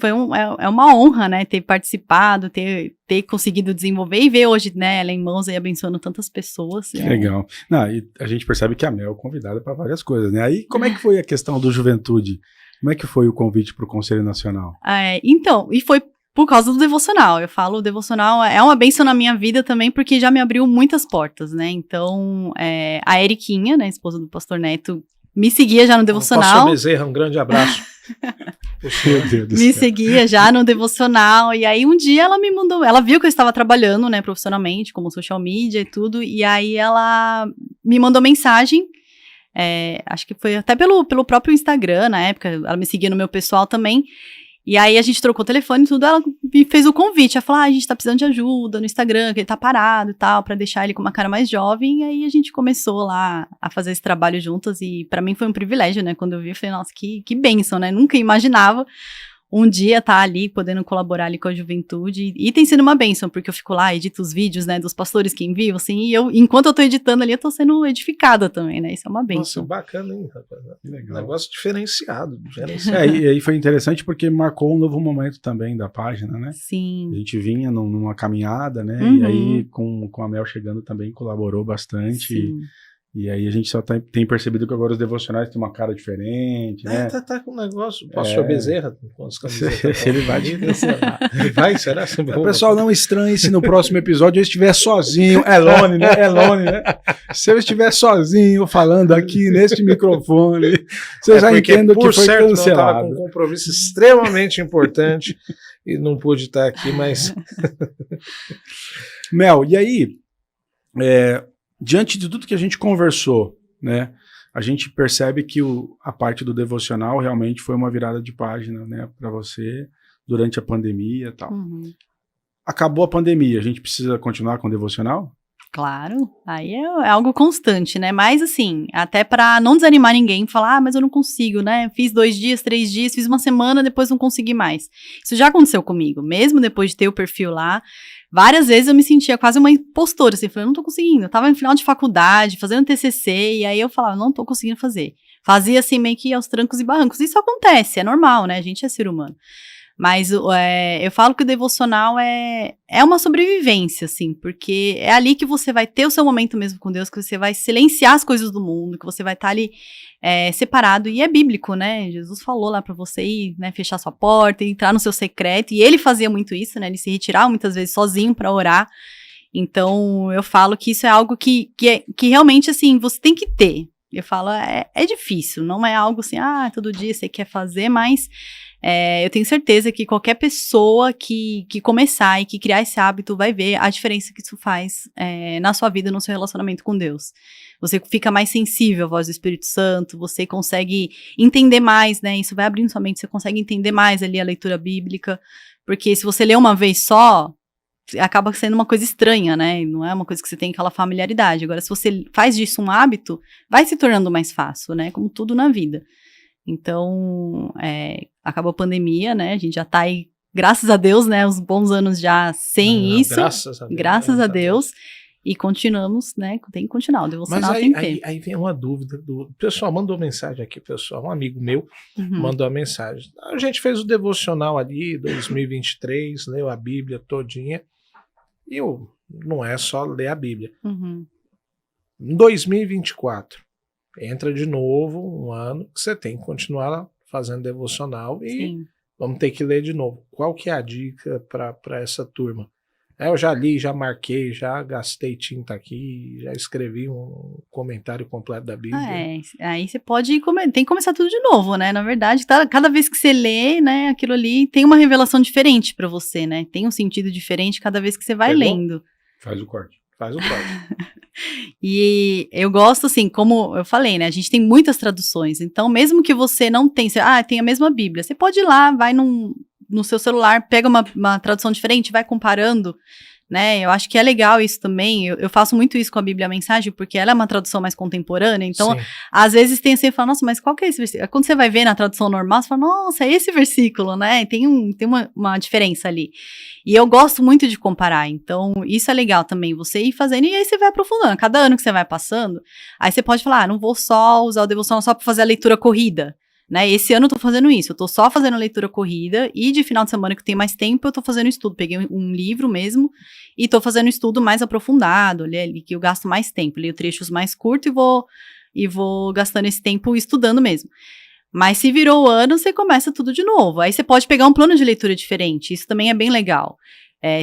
é uma honra, né? Ter participado, ter conseguido desenvolver e ver hoje, né? Ela em mãos aí abençoando tantas pessoas. Que legal. E a gente percebe que a Mel é convidada para várias coisas, né? Aí, como é que foi a questão do Juventude? Como é que foi o convite para o Conselho Nacional? Então, e foi por causa do devocional. Eu falo, o devocional é uma bênção na minha vida também, porque já me abriu muitas portas, né? Então, a Eriquinha, né, esposa do pastor Neto, me seguia já no devocional. Pastor Bezerra, um grande abraço. Me seguia já no devocional, e aí um dia ela me mandou, ela viu que eu estava trabalhando, né, profissionalmente, como social media e tudo, e aí ela me mandou mensagem, acho que foi até pelo próprio Instagram na época, ela me seguia no meu pessoal também. E aí a gente trocou o telefone e tudo, ela me fez o convite, ela falou, a gente tá precisando de ajuda no Instagram, que ele tá parado e tal, pra deixar ele com uma cara mais jovem, e aí a gente começou lá a fazer esse trabalho juntas, e pra mim foi um privilégio, né, quando eu vi, eu falei, nossa, que bênção, né, nunca imaginava um dia tá ali, podendo colaborar ali com a juventude, e tem sido uma bênção, porque eu fico lá, edito os vídeos, né, dos pastores que enviam, assim, e enquanto eu tô editando ali, eu tô sendo edificada também, né, isso é uma bênção. Nossa, bacana, hein, rapaz? Legal. Negócio diferenciado. E aí foi interessante porque marcou um novo momento também da página, né? Sim. A gente vinha numa caminhada, né, e aí com a Mel chegando também colaborou bastante. Sim. E aí a gente só tem percebido que agora os devocionais têm uma cara diferente, né? Tá com um negócio. O pastor Bezerra, com as camisetas. Ele vai Ele vai, será? Pessoal, não estranhe se no próximo episódio eu estiver sozinho. Elone, né? Se eu estiver sozinho falando aqui neste microfone, você já entende que foi cancelado. Eu estava com um compromisso extremamente importante e não pude estar aqui, mas... Mel, e aí... diante de tudo que a gente conversou, né, a gente percebe que a parte do devocional realmente foi uma virada de página, né, para você durante a pandemia e tal. Uhum. Acabou a pandemia, a gente precisa continuar com o devocional? Claro, aí é algo constante, né, mas assim, até para não desanimar ninguém, falar, mas eu não consigo, né, fiz 2 dias, 3 dias, fiz uma semana, depois não consegui mais. Isso já aconteceu comigo, mesmo depois de ter o perfil lá. Várias vezes eu me sentia quase uma impostora, assim, falei, eu não tô conseguindo. Eu tava em final de faculdade, fazendo TCC, e aí eu falava, não tô conseguindo fazer. Fazia assim, meio que aos trancos e barrancos. Isso acontece, é normal, né? A gente é ser humano. Mas eu falo que o devocional é uma sobrevivência, assim, porque é ali que você vai ter o seu momento mesmo com Deus, que você vai silenciar as coisas do mundo, que você vai estar ali separado, e é bíblico, né? Jesus falou lá pra você ir, né, fechar sua porta, entrar no seu secreto, e ele fazia muito isso, né? Ele se retirava muitas vezes sozinho pra orar. Então, eu falo que isso é algo que realmente, assim, você tem que ter. Eu falo, é difícil, não é algo assim, todo dia você quer fazer, mas eu tenho certeza que qualquer pessoa que começar e que criar esse hábito vai ver a diferença que isso faz na sua vida, no seu relacionamento com Deus. Você fica mais sensível à voz do Espírito Santo, você consegue entender mais, né? Isso vai abrindo sua mente, você consegue entender mais ali a leitura bíblica, porque se você lê uma vez só, acaba sendo uma coisa estranha, né? Não é uma coisa que você tem aquela familiaridade. Agora, se você faz disso um hábito, vai se tornando mais fácil, né? Como tudo na vida. Então, acabou a pandemia, né? A gente já tá aí, graças a Deus, né? Uns bons anos já sem isso. Graças a Deus. E continuamos, né? Tem que continuar. O devocional tem que ter. Aí vem uma dúvida. O pessoal mandou mensagem aqui, pessoal. Um amigo meu mandou a mensagem. A gente fez o devocional ali, 2023, leu a Bíblia todinha. E não é só ler a Bíblia. Em 2024, entra de novo um ano que você tem que continuar fazendo devocional e vamos ter que ler de novo. Qual que é a dica para essa turma? Eu já li, já marquei, já gastei tinta aqui, já escrevi um comentário completo da Bíblia. Aí você pode tem que começar tudo de novo, né? Na verdade, cada vez que você lê, né, aquilo ali tem uma revelação diferente para você, né? Tem um sentido diferente cada vez que você vai lendo. Faz o corte. E eu gosto, assim, como eu falei, né? A gente tem muitas traduções, então mesmo que você não tenha, tem a mesma Bíblia, você pode ir lá, vai no seu celular, pega uma tradução diferente, vai comparando, né? Eu acho que é legal isso também. Eu faço muito isso com a Bíblia Mensagem, porque ela é uma tradução mais contemporânea, então, às vezes tem assim, fala, nossa, mas qual que é esse versículo? Quando você vai ver na tradução normal, você fala, nossa, é esse versículo, né? Tem uma diferença ali. E eu gosto muito de comparar, então isso é legal também, você ir fazendo, e aí você vai aprofundando. Cada ano que você vai passando, aí você pode falar, não vou só usar o devocional só para fazer a leitura corrida, né? Esse ano eu tô fazendo isso, eu tô só fazendo a leitura corrida, e de final de semana que eu tenho mais tempo, eu tô fazendo estudo. Peguei um livro mesmo, e tô fazendo estudo mais aprofundado, que eu gasto mais tempo, leio trechos mais curtos e vou gastando esse tempo estudando mesmo. Mas se virou o ano, você começa tudo de novo. Aí você pode pegar um plano de leitura diferente, isso também é bem legal.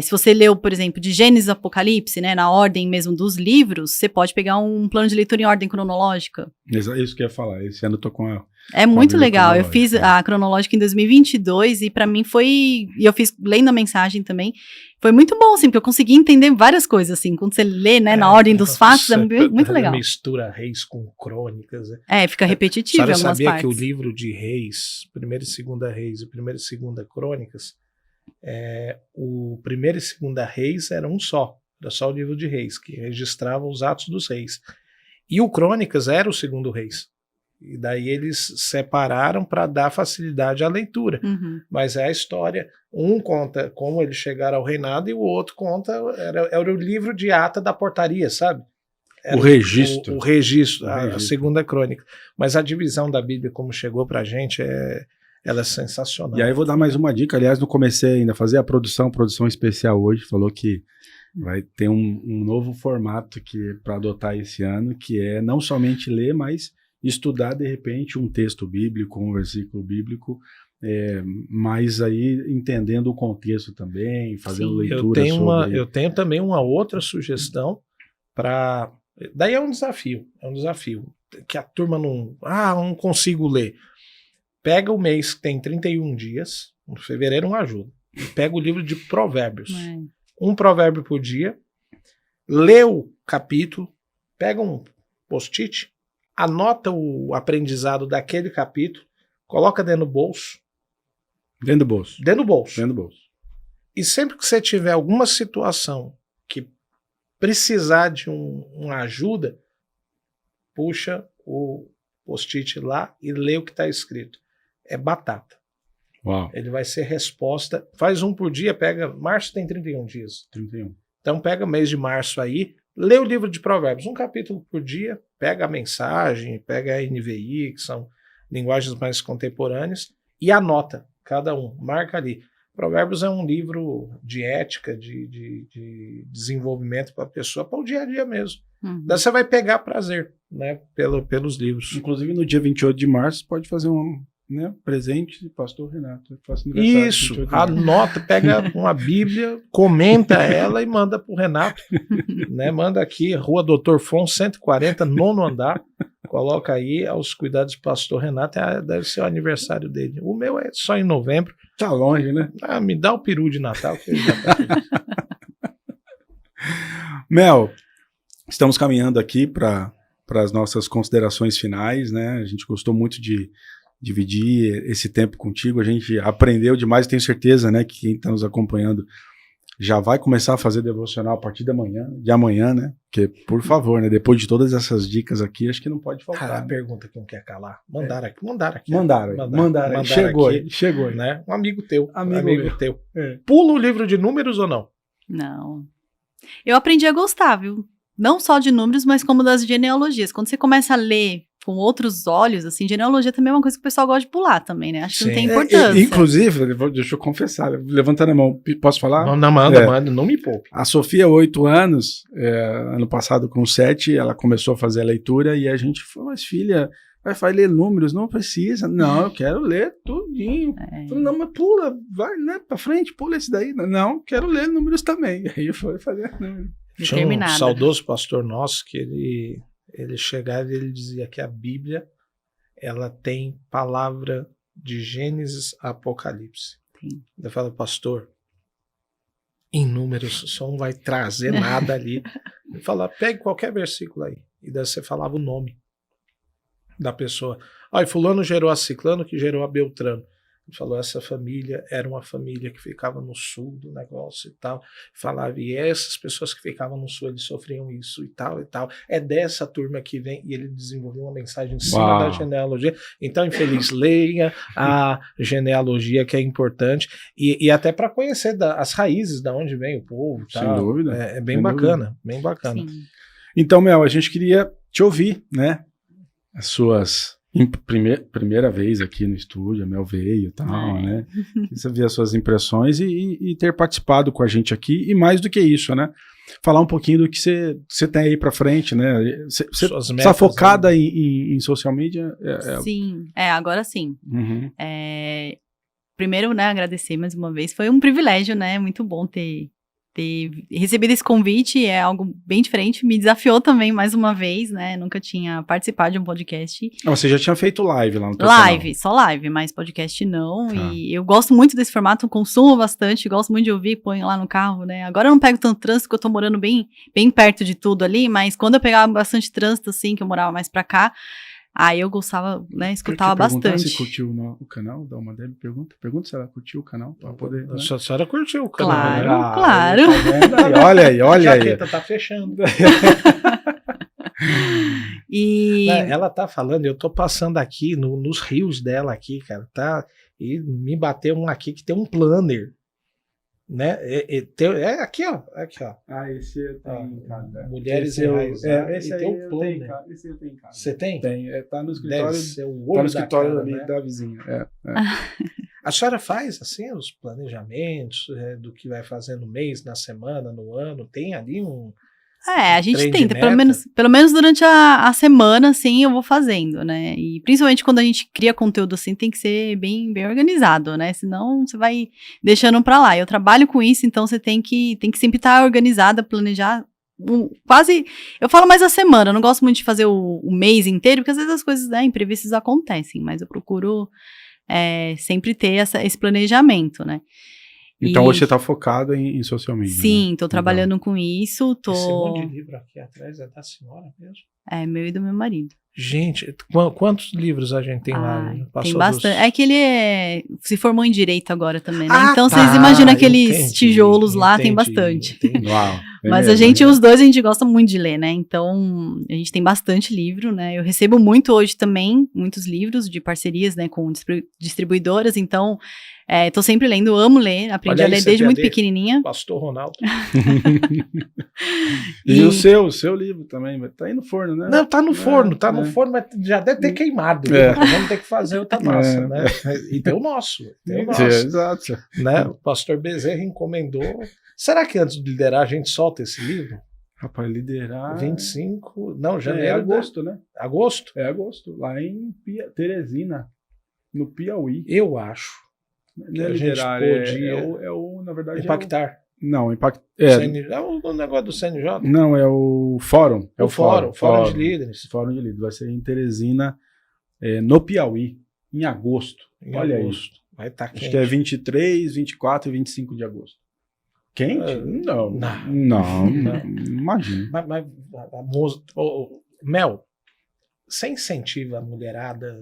Se você leu, por exemplo, de Gênesis a Apocalipse, né, na ordem mesmo dos livros, você pode pegar um plano de leitura em ordem cronológica. Isso que eu ia falar, esse ano eu tô com a... É muito legal, eu fiz a cronológica em 2022 e pra mim e eu fiz lendo a mensagem também, foi muito bom, assim, porque eu consegui entender várias coisas, assim, quando você lê, né, na ordem dos fatos, é muito legal. Mistura Reis com Crônicas. Fica repetitivo em algumas partes. Sabia que o livro de Reis, 1ª e 2ª Reis e 1ª e 2ª Crônicas, o 1ª e 2ª Reis era um só, era só o livro de Reis, que registrava os atos dos reis. E o Crônicas era o 2º Reis. E daí eles separaram para dar facilidade à leitura. Mas é a história. Um conta como eles chegaram ao reinado e o outro conta, era o livro de ata da portaria, sabe? Era o registro. O registro, a 2ª Crônica. Mas a divisão da Bíblia, como chegou para a gente, ela é sensacional. E aí eu vou dar mais uma dica. Aliás, não comecei ainda a fazer a produção especial hoje. Falou que vai ter um novo formato para adotar esse ano, que é não somente ler, mas estudar, de repente, um texto bíblico, um versículo bíblico, mas aí entendendo o contexto também, fazendo leitura sobre... Eu tenho também uma outra sugestão para... Daí é um desafio, que a turma não consigo ler. Pega o mês que tem 31 dias, no fevereiro não ajuda, e pega o livro de Provérbios. Um provérbio por dia, lê o capítulo, pega um post-it, anota o aprendizado daquele capítulo, coloca dentro do bolso. Dentro do bolso. E sempre que você tiver alguma situação que precisar de uma ajuda, puxa o post-it lá e lê o que está escrito. É batata. Uau. Ele vai ser resposta. Faz um por dia, março tem 31 dias. 31. Então pega o mês de março aí, lê o livro de Provérbios, um capítulo por dia, pega a mensagem, pega a NVI, que são linguagens mais contemporâneas, e anota cada um, marca ali. Provérbios é um livro de ética, de desenvolvimento para a pessoa, para o dia a dia mesmo. Daí você vai pegar prazer, né, pelos livros. Inclusive no dia 28 de março pode fazer presente de pastor Renato. Isso, anota, pega uma Bíblia, comenta ela e manda pro Renato, né? Manda aqui, Rua Doutor Fon, 140, 9º andar, coloca aí aos cuidados do pastor Renato, deve ser o aniversário dele. O meu é só em novembro. Tá longe, né? Me dá o peru de Natal. Que ele já tá Mel, estamos caminhando aqui para as nossas considerações finais, né? A gente gostou muito de dividir esse tempo contigo, a gente aprendeu demais, tenho certeza, né, que quem está nos acompanhando já vai começar a fazer devocional a partir de amanhã, né? Porque, por favor, né? Depois de todas essas dicas aqui, acho que não pode faltar. Cara, a né? pergunta que não quer calar. Mandaram aqui. Mandaram aí. Chegou aí. Né? Um amigo teu. Amigo teu. É. Pula o livro de números ou não? Não. Eu aprendi a gostar, viu? Não só de números, mas como das genealogias. Quando você começa a ler com outros olhos, assim, genealogia também é uma coisa que o pessoal gosta de pular também, né? Acho que não tem importância. Inclusive, deixa eu confessar, levantando a mão, posso falar? Não, manda, não me poupe. A Sofia, 8 anos, ano passado com 7, ela começou a fazer a leitura e a gente falou, mas filha, vai ler números? Não precisa. Não, eu quero ler tudinho. Falei, não, mas pula, vai, né, pra frente, pula esse daí. Não, quero ler números também. Aí foi fazer números. Tinha um saudoso pastor nosso que ele chegava e ele dizia que a Bíblia ela tem palavra de Gênesis a Apocalipse. Sim. Eu falo, pastor, em números só não vai trazer nada ali. Ele fala, pegue qualquer versículo aí. E daí você falava o nome da pessoa. E fulano gerou a ciclano que gerou a Beltrano. Ele falou, essa família era uma família que ficava no sul do negócio e tal. Falava, e essas pessoas que ficavam no sul, eles sofriam isso e tal e tal. É dessa turma que vem, e ele desenvolveu uma mensagem em cima da genealogia. Então, infeliz, leia a genealogia, que é importante, e até para conhecer as raízes, de onde vem o povo. Sem tal. dúvida. É bem bacana, bem bacana. Sim. Então, Mel, a gente queria te ouvir, né? As suas... Primeira vez aqui no estúdio, a Mel veio e tal, né? Você ver as suas impressões e ter participado com a gente aqui, e mais do que isso, né? Falar um pouquinho do que você tem aí pra frente, né? Você está focada em social media? Sim, agora sim. Uhum. Primeiro, né, agradecer mais uma vez. Foi um privilégio, né? Muito bom ter recebido esse convite, é algo bem diferente, me desafiou também mais uma vez, né, nunca tinha participado de um podcast. Você já tinha feito live lá no teu canal? Só live, mas podcast não, e eu gosto muito desse formato, consumo bastante, gosto muito de ouvir, ponho lá no carro, né, agora eu não pego tanto trânsito, porque eu tô morando bem perto de tudo ali, mas quando eu pegava bastante trânsito, assim, que eu morava mais pra cá, aí eu gostava, né, escutava bastante. Se curtiu o canal, dá uma Deb, pergunta se ela curtiu o canal, para poder... Né? A senhora curtiu o canal. Claro. Olha aí. A jaqueta tá fechando. Ela tá falando, eu tô passando aqui nos rios dela aqui, cara, tá? E me bateu um aqui que tem um planner. Né? Aqui, ó. Esse eu tenho, cara. Mulheres enraizadas. Esse aí eu tenho, cara. Esse eu tenho, cara. Você tem? Tem. Tá no escritório. Tá no escritório ali, né? Da vizinha. A senhora faz, assim, os planejamentos do que vai fazer no mês, na semana, no ano? Tem ali um... A gente tenta, pelo menos durante a semana, assim, eu vou fazendo, né, e principalmente quando a gente cria conteúdo, assim, tem que ser bem organizado, né, senão você vai deixando pra lá. Eu trabalho com isso, então você tem que sempre estar organizada, planejar eu falo mais a semana, eu não gosto muito de fazer o mês inteiro, porque às vezes as coisas, né, imprevistas acontecem, mas eu procuro sempre ter esse planejamento, né. Então hoje você está focado em social media. Sim, estou trabalhando com isso. Esse monte de livro aqui atrás é da senhora mesmo? É, meu e do meu marido. Gente, quantos livros a gente tem lá? Tem bastante. É que ele se formou em Direito agora também, né? Então tá, vocês imaginam aqueles tijolos lá, tem bastante. Uau, mas a gente, os dois, a gente gosta muito de ler, né? Então a gente tem bastante livro, né? Eu recebo muito hoje também, muitos livros de parcerias, né, com distribuidoras, então... tô sempre lendo, amo ler, aprendi a ler desde muito pequenininha. Pastor Ronaldo. E o seu livro também, tá aí no forno, né? Não, tá no forno, no forno, mas já deve ter queimado. Vamos ter que fazer outra massa, né? E tem o nosso. Exato. Né? O pastor Bezerra encomendou. Será que antes de liderar a gente solta esse livro? Rapaz, liderar... 25... Não, janeiro. É agosto, né? Agosto? É agosto, lá em Teresina, no Piauí. Eu acho. Não é liderar, na verdade... Impactar. Não, impactar... É o negócio do CNJ? Não, é o Fórum. É o Fórum de Líderes. Fórum de Líderes. Vai ser em Teresina, no Piauí, em agosto. Olha isso. Vai estar quente. Acho que é 23, 24 e 25 de agosto. Quente? Não. Imagina. Mas Mel, você incentiva a mulherada,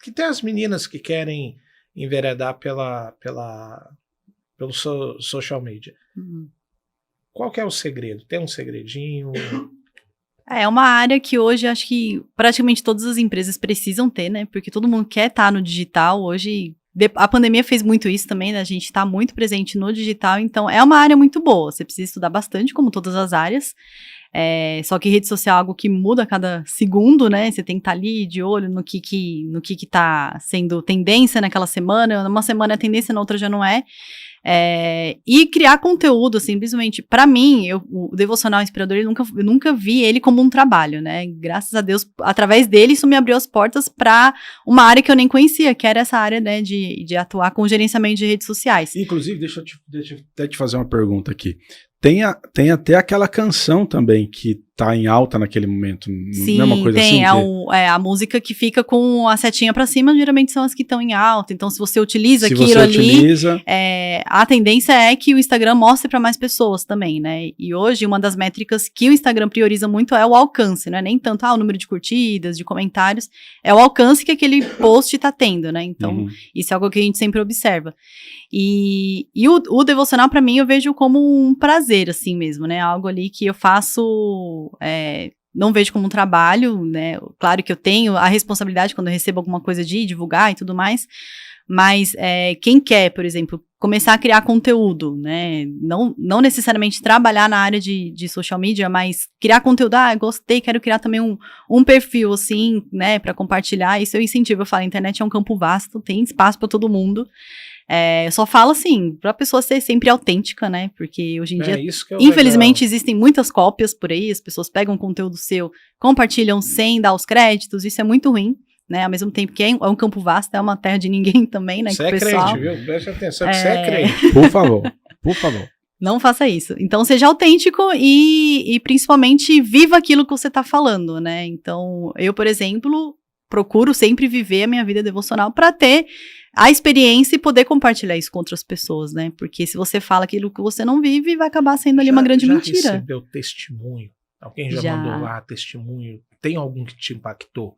que tem as meninas que querem enveredar pela pelo social media. Qual que é o segredo? Tem um segredinho? É uma área que hoje acho que praticamente todas as empresas precisam ter, né? Porque todo mundo quer estar no digital. Hoje, a pandemia fez muito isso também, né? A gente está muito presente no digital, então é uma área muito boa. Você precisa estudar bastante, como todas as áreas. Só que rede social é algo que muda a cada segundo, né? Você tem que estar ali de olho no que tá sendo tendência naquela semana. Uma semana é tendência, na outra já não é. E criar conteúdo, assim, simplesmente, pra mim, o Devocional Inspirador, eu nunca vi ele como um trabalho, né? Graças a Deus, através dele, isso me abriu as portas pra uma área que eu nem conhecia, que era essa área, né, de atuar com gerenciamento de redes sociais. Inclusive, deixa eu até te fazer uma pergunta aqui. Tem até aquela canção também que tá em alta naquele momento. Sim, não é uma coisa tem. assim? A música que fica com a setinha pra cima, geralmente são as que estão em alta. Então, se você utiliza aquilo ali, a tendência é que o Instagram mostre para mais pessoas também, né? E hoje, uma das métricas que o Instagram prioriza muito é o alcance, não é nem tanto o número de curtidas, de comentários, é o alcance que aquele post tá tendo, né? Então, isso é algo que a gente sempre observa. E o devocional, para mim, eu vejo como um prazer, assim mesmo, né? Algo ali que eu faço, não vejo como um trabalho, né? Claro que eu tenho a responsabilidade quando eu recebo alguma coisa de divulgar e tudo mais, mas quem quer, por exemplo, começar a criar conteúdo, né? Não necessariamente trabalhar na área de social media, mas criar conteúdo, gostei, quero criar também um perfil, assim, né, para compartilhar. Isso eu incentivo, eu falo, a internet é um campo vasto, tem espaço para todo mundo. Eu só falo assim, pra pessoa ser sempre autêntica, né? Porque hoje em dia, infelizmente, existem muitas cópias por aí, as pessoas pegam conteúdo seu, compartilham sem dar os créditos, isso é muito ruim, né? Ao mesmo tempo que é um campo vasto, é uma terra de ninguém também, né? Você é crente, viu? Preste atenção que você é crente. Por favor. Não faça isso. Então, seja autêntico e principalmente viva aquilo que você tá falando, né? Então, eu, por exemplo, procuro sempre viver a minha vida devocional para ter a experiência e poder compartilhar isso com outras pessoas, né? Porque se você fala aquilo que você não vive, vai acabar sendo ali uma grande mentira. Já recebeu testemunho? Alguém já mandou lá testemunho? Tem algum que te impactou?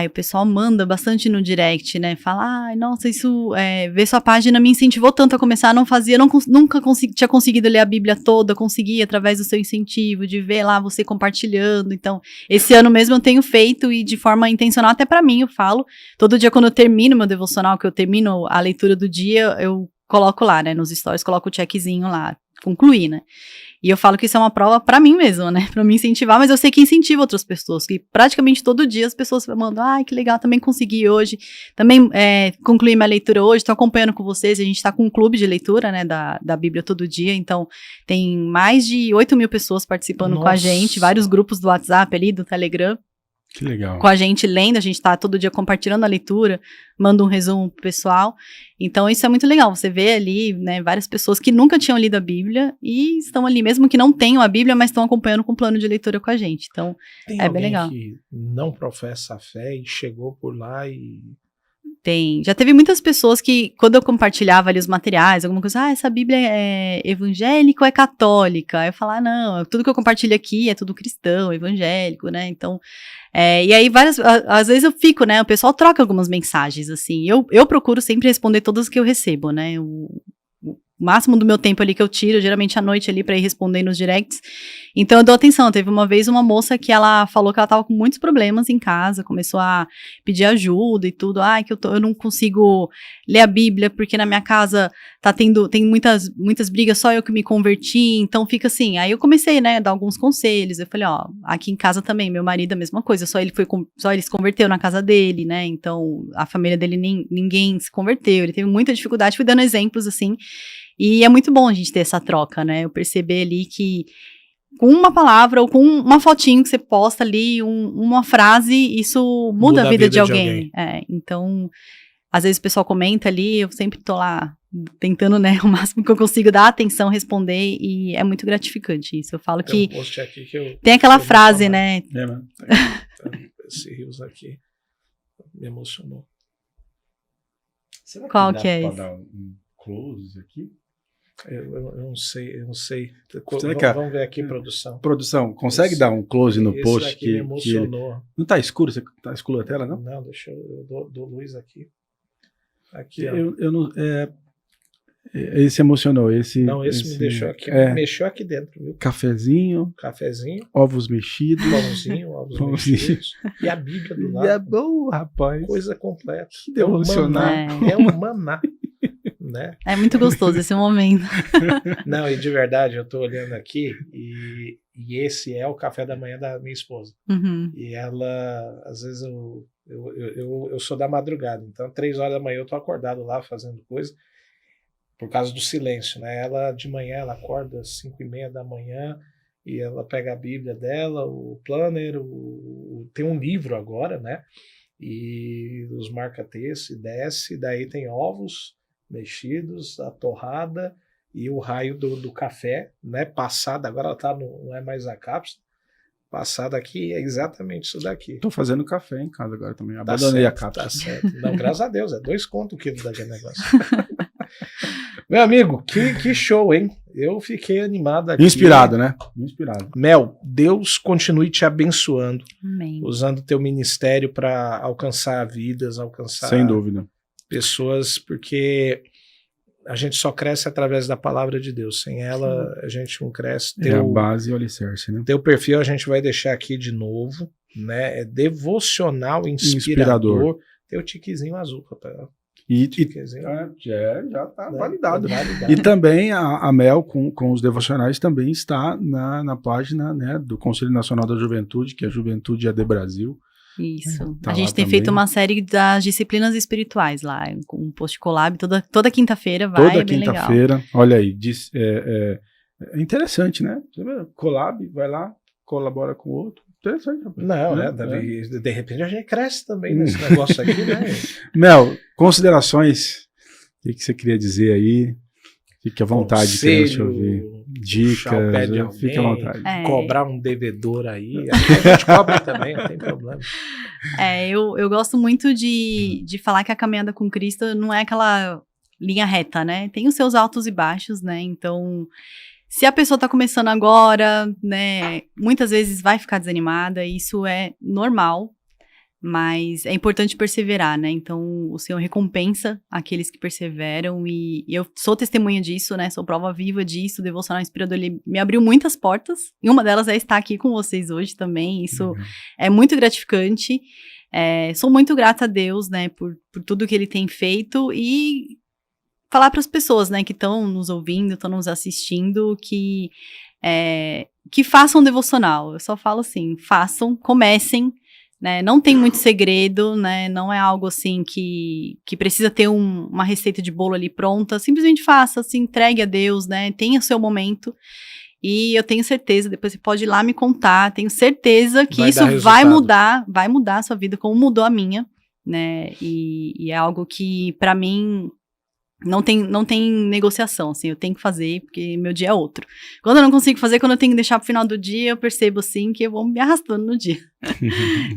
O pessoal manda bastante no direct, né? Fala, nossa, isso, ver sua página me incentivou tanto a começar, não fazia, nunca tinha conseguido ler a Bíblia toda, consegui através do seu incentivo, de ver lá você compartilhando. Então, esse ano mesmo eu tenho feito e de forma intencional, até pra mim, eu falo, todo dia quando eu termino meu devocional, que eu termino a leitura do dia, eu coloco lá, né, nos stories, coloco o checkzinho lá, concluí, né? E eu falo que isso é uma prova pra mim mesmo, né? Pra me incentivar, mas eu sei que incentiva outras pessoas, que praticamente todo dia as pessoas mandam, que legal, também consegui hoje, também concluí minha leitura hoje, tô acompanhando com vocês, a gente tá com um clube de leitura, né, da Bíblia todo dia, então tem mais de 8.000 pessoas participando com a gente, vários grupos do WhatsApp ali, do Telegram. Que legal. Com a gente lendo, a gente tá todo dia compartilhando a leitura, manda um resumo pro pessoal. Então isso é muito legal, você vê ali, né, várias pessoas que nunca tinham lido a Bíblia e estão ali, mesmo que não tenham a Bíblia, mas estão acompanhando com o plano de leitura com a gente. Então é bem legal. Tem alguém que não professa a fé e chegou por lá e... Tem. Já teve muitas pessoas que, quando eu compartilhava ali os materiais, alguma coisa, essa Bíblia é evangélica ou é católica? Aí eu falava, não, tudo que eu compartilho aqui é tudo cristão, evangélico, né? Então, e aí às vezes eu fico, né? O pessoal troca algumas mensagens, assim. Eu procuro sempre responder todas que eu recebo, né? O máximo do meu tempo ali que eu tiro, geralmente à noite ali pra ir responder nos directs. Então eu dou atenção. Teve uma vez uma moça que ela falou que ela tava com muitos problemas em casa, começou a pedir ajuda e tudo. Que eu não consigo ler a Bíblia porque na minha casa tem muitas brigas, só eu que me converti, então fica assim. Aí eu comecei, né, a dar alguns conselhos. Eu falei, aqui em casa também, meu marido a mesma coisa, só ele se converteu na casa dele, né? Então a família dele ninguém se converteu, ele teve muita dificuldade, fui dando exemplos assim. E é muito bom a gente ter essa troca, né? Eu perceber ali que com uma palavra ou com uma fotinho que você posta ali, uma frase, isso muda a vida de alguém. Então, às vezes o pessoal comenta ali, eu sempre tô lá tentando, né, o máximo que eu consigo dar atenção, responder, e é muito gratificante isso. Eu falo que post aqui que eu tem aquela frase, né? Esse rios aqui me emocionou. Será Qual que é esse? esse? Dar um close aqui? Eu não sei. Vamos ver aqui, produção. Produção, consegue dar um close no post? Esse aqui me emocionou. Não tá escuro? Você tá escuro a tela, não? Não, deixa eu dou luz aqui. Aqui, eu não... Esse emocionou. Esse me deixou aqui, mexeu aqui dentro, viu? Cafezinho, ovos mexidos, ovos mexidos e a Bíblia do lado. E é bom, rapaz. Coisa completa. Que devocional. É um maná. Né? É muito gostoso esse momento. Não, e de verdade, eu tô olhando aqui e esse é o café da manhã da minha esposa. Uhum. E ela, às vezes eu sou da madrugada, então 3 horas da manhã eu tô acordado lá fazendo coisa, por causa do silêncio, né? Ela de manhã, ela acorda às 5:30 da manhã e ela pega a Bíblia dela, o planner, tem um livro agora, né? E os marca-texto, e desce, daí tem ovos mexidos, a torrada e o raio do café, né? Passada, agora ela não é mais a cápsula, passada aqui é exatamente isso daqui. Tô fazendo café em casa agora também, abandonei a cápsula. Tá certo. Não, graças a Deus, é 2 contos o quilo daquele negócio. Meu amigo, que show, hein? Eu fiquei animado aqui. Inspirado, né? Inspirado. Mel, Deus continue te abençoando. Amém. Usando o teu ministério para alcançar vidas, alcançar sem dúvida pessoas, porque a gente só cresce através da palavra de Deus. Sem ela, a gente não cresce. É a base e o alicerce, né? Teu perfil a gente vai deixar aqui de novo, né? É devocional inspirador. Teu tiquezinho azul, rapaz. Já está validado. E também a Mel, com os devocionais, também está na página, né, do Conselho Nacional da Juventude, que é a Juventude AD Brasil. Isso. Tá, a gente tem feito uma série das disciplinas espirituais lá, com um post collab, toda quinta-feira vai, toda é bem legal. Toda quinta-feira, olha aí, é interessante, né? Você vê, collab, vai lá, colabora com o outro. Interessante. Não, né? De repente a gente cresce também nesse negócio aqui, né? Mel, considerações, o que você queria dizer aí? Fique à vontade, querendo ouvir. Dicas, fique à vontade. Cobrar um devedor aí, a gente cobra também, não tem problema. Eu gosto muito de falar que a caminhada com Cristo não é aquela linha reta, né? Tem os seus altos e baixos, né? Então, se a pessoa está começando agora, né, muitas vezes vai ficar desanimada, isso é normal, mas é importante perseverar, né? Então, o Senhor recompensa aqueles que perseveram e eu sou testemunha disso, né? Sou prova viva disso. O Devocional Inspirador, ele me abriu muitas portas e uma delas é estar aqui com vocês hoje também. Isso é muito gratificante. Sou muito grata a Deus, né, por tudo que Ele tem feito e falar para as pessoas, né, que estão nos ouvindo, estão nos assistindo, que façam devocional. Eu só falo assim, façam, comecem, né, não tem muito segredo, né, não é algo assim que precisa ter uma receita de bolo ali pronta, simplesmente faça, se entregue a Deus, né, tenha o seu momento. E eu tenho certeza, depois você pode ir lá me contar, tenho certeza que isso vai mudar a sua vida, como mudou a minha, né, e é algo que para mim não tem negociação, assim, eu tenho que fazer, porque meu dia é outro. Quando eu não consigo fazer, quando eu tenho que deixar pro final do dia, eu percebo, assim, que eu vou me arrastando no dia.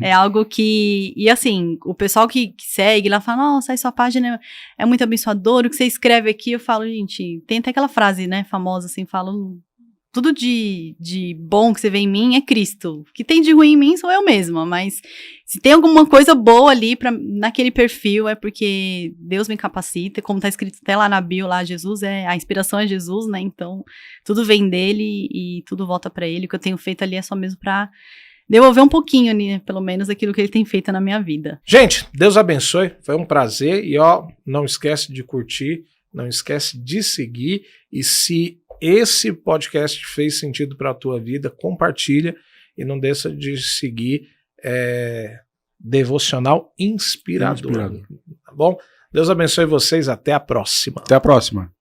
É algo que, e assim, o pessoal que segue lá fala, nossa, sua página é muito abençoadora, o que você escreve aqui, eu falo, gente, tem até aquela frase, né, famosa, assim, falo, tudo de bom que você vê em mim é Cristo. O que tem de ruim em mim sou eu mesma, mas se tem alguma coisa boa ali naquele perfil é porque Deus me capacita, como está escrito até lá na bio, lá Jesus, a inspiração é Jesus, né, então tudo vem dele e tudo volta para ele, o que eu tenho feito ali é só mesmo para devolver um pouquinho, né, pelo menos, aquilo que ele tem feito na minha vida. Gente, Deus abençoe, foi um prazer e não esquece de curtir, não esquece de seguir e se esse podcast fez sentido para a tua vida, compartilha e não deixa de seguir Devocional Inspirador. Tá bom? Deus abençoe vocês, até a próxima. Até a próxima.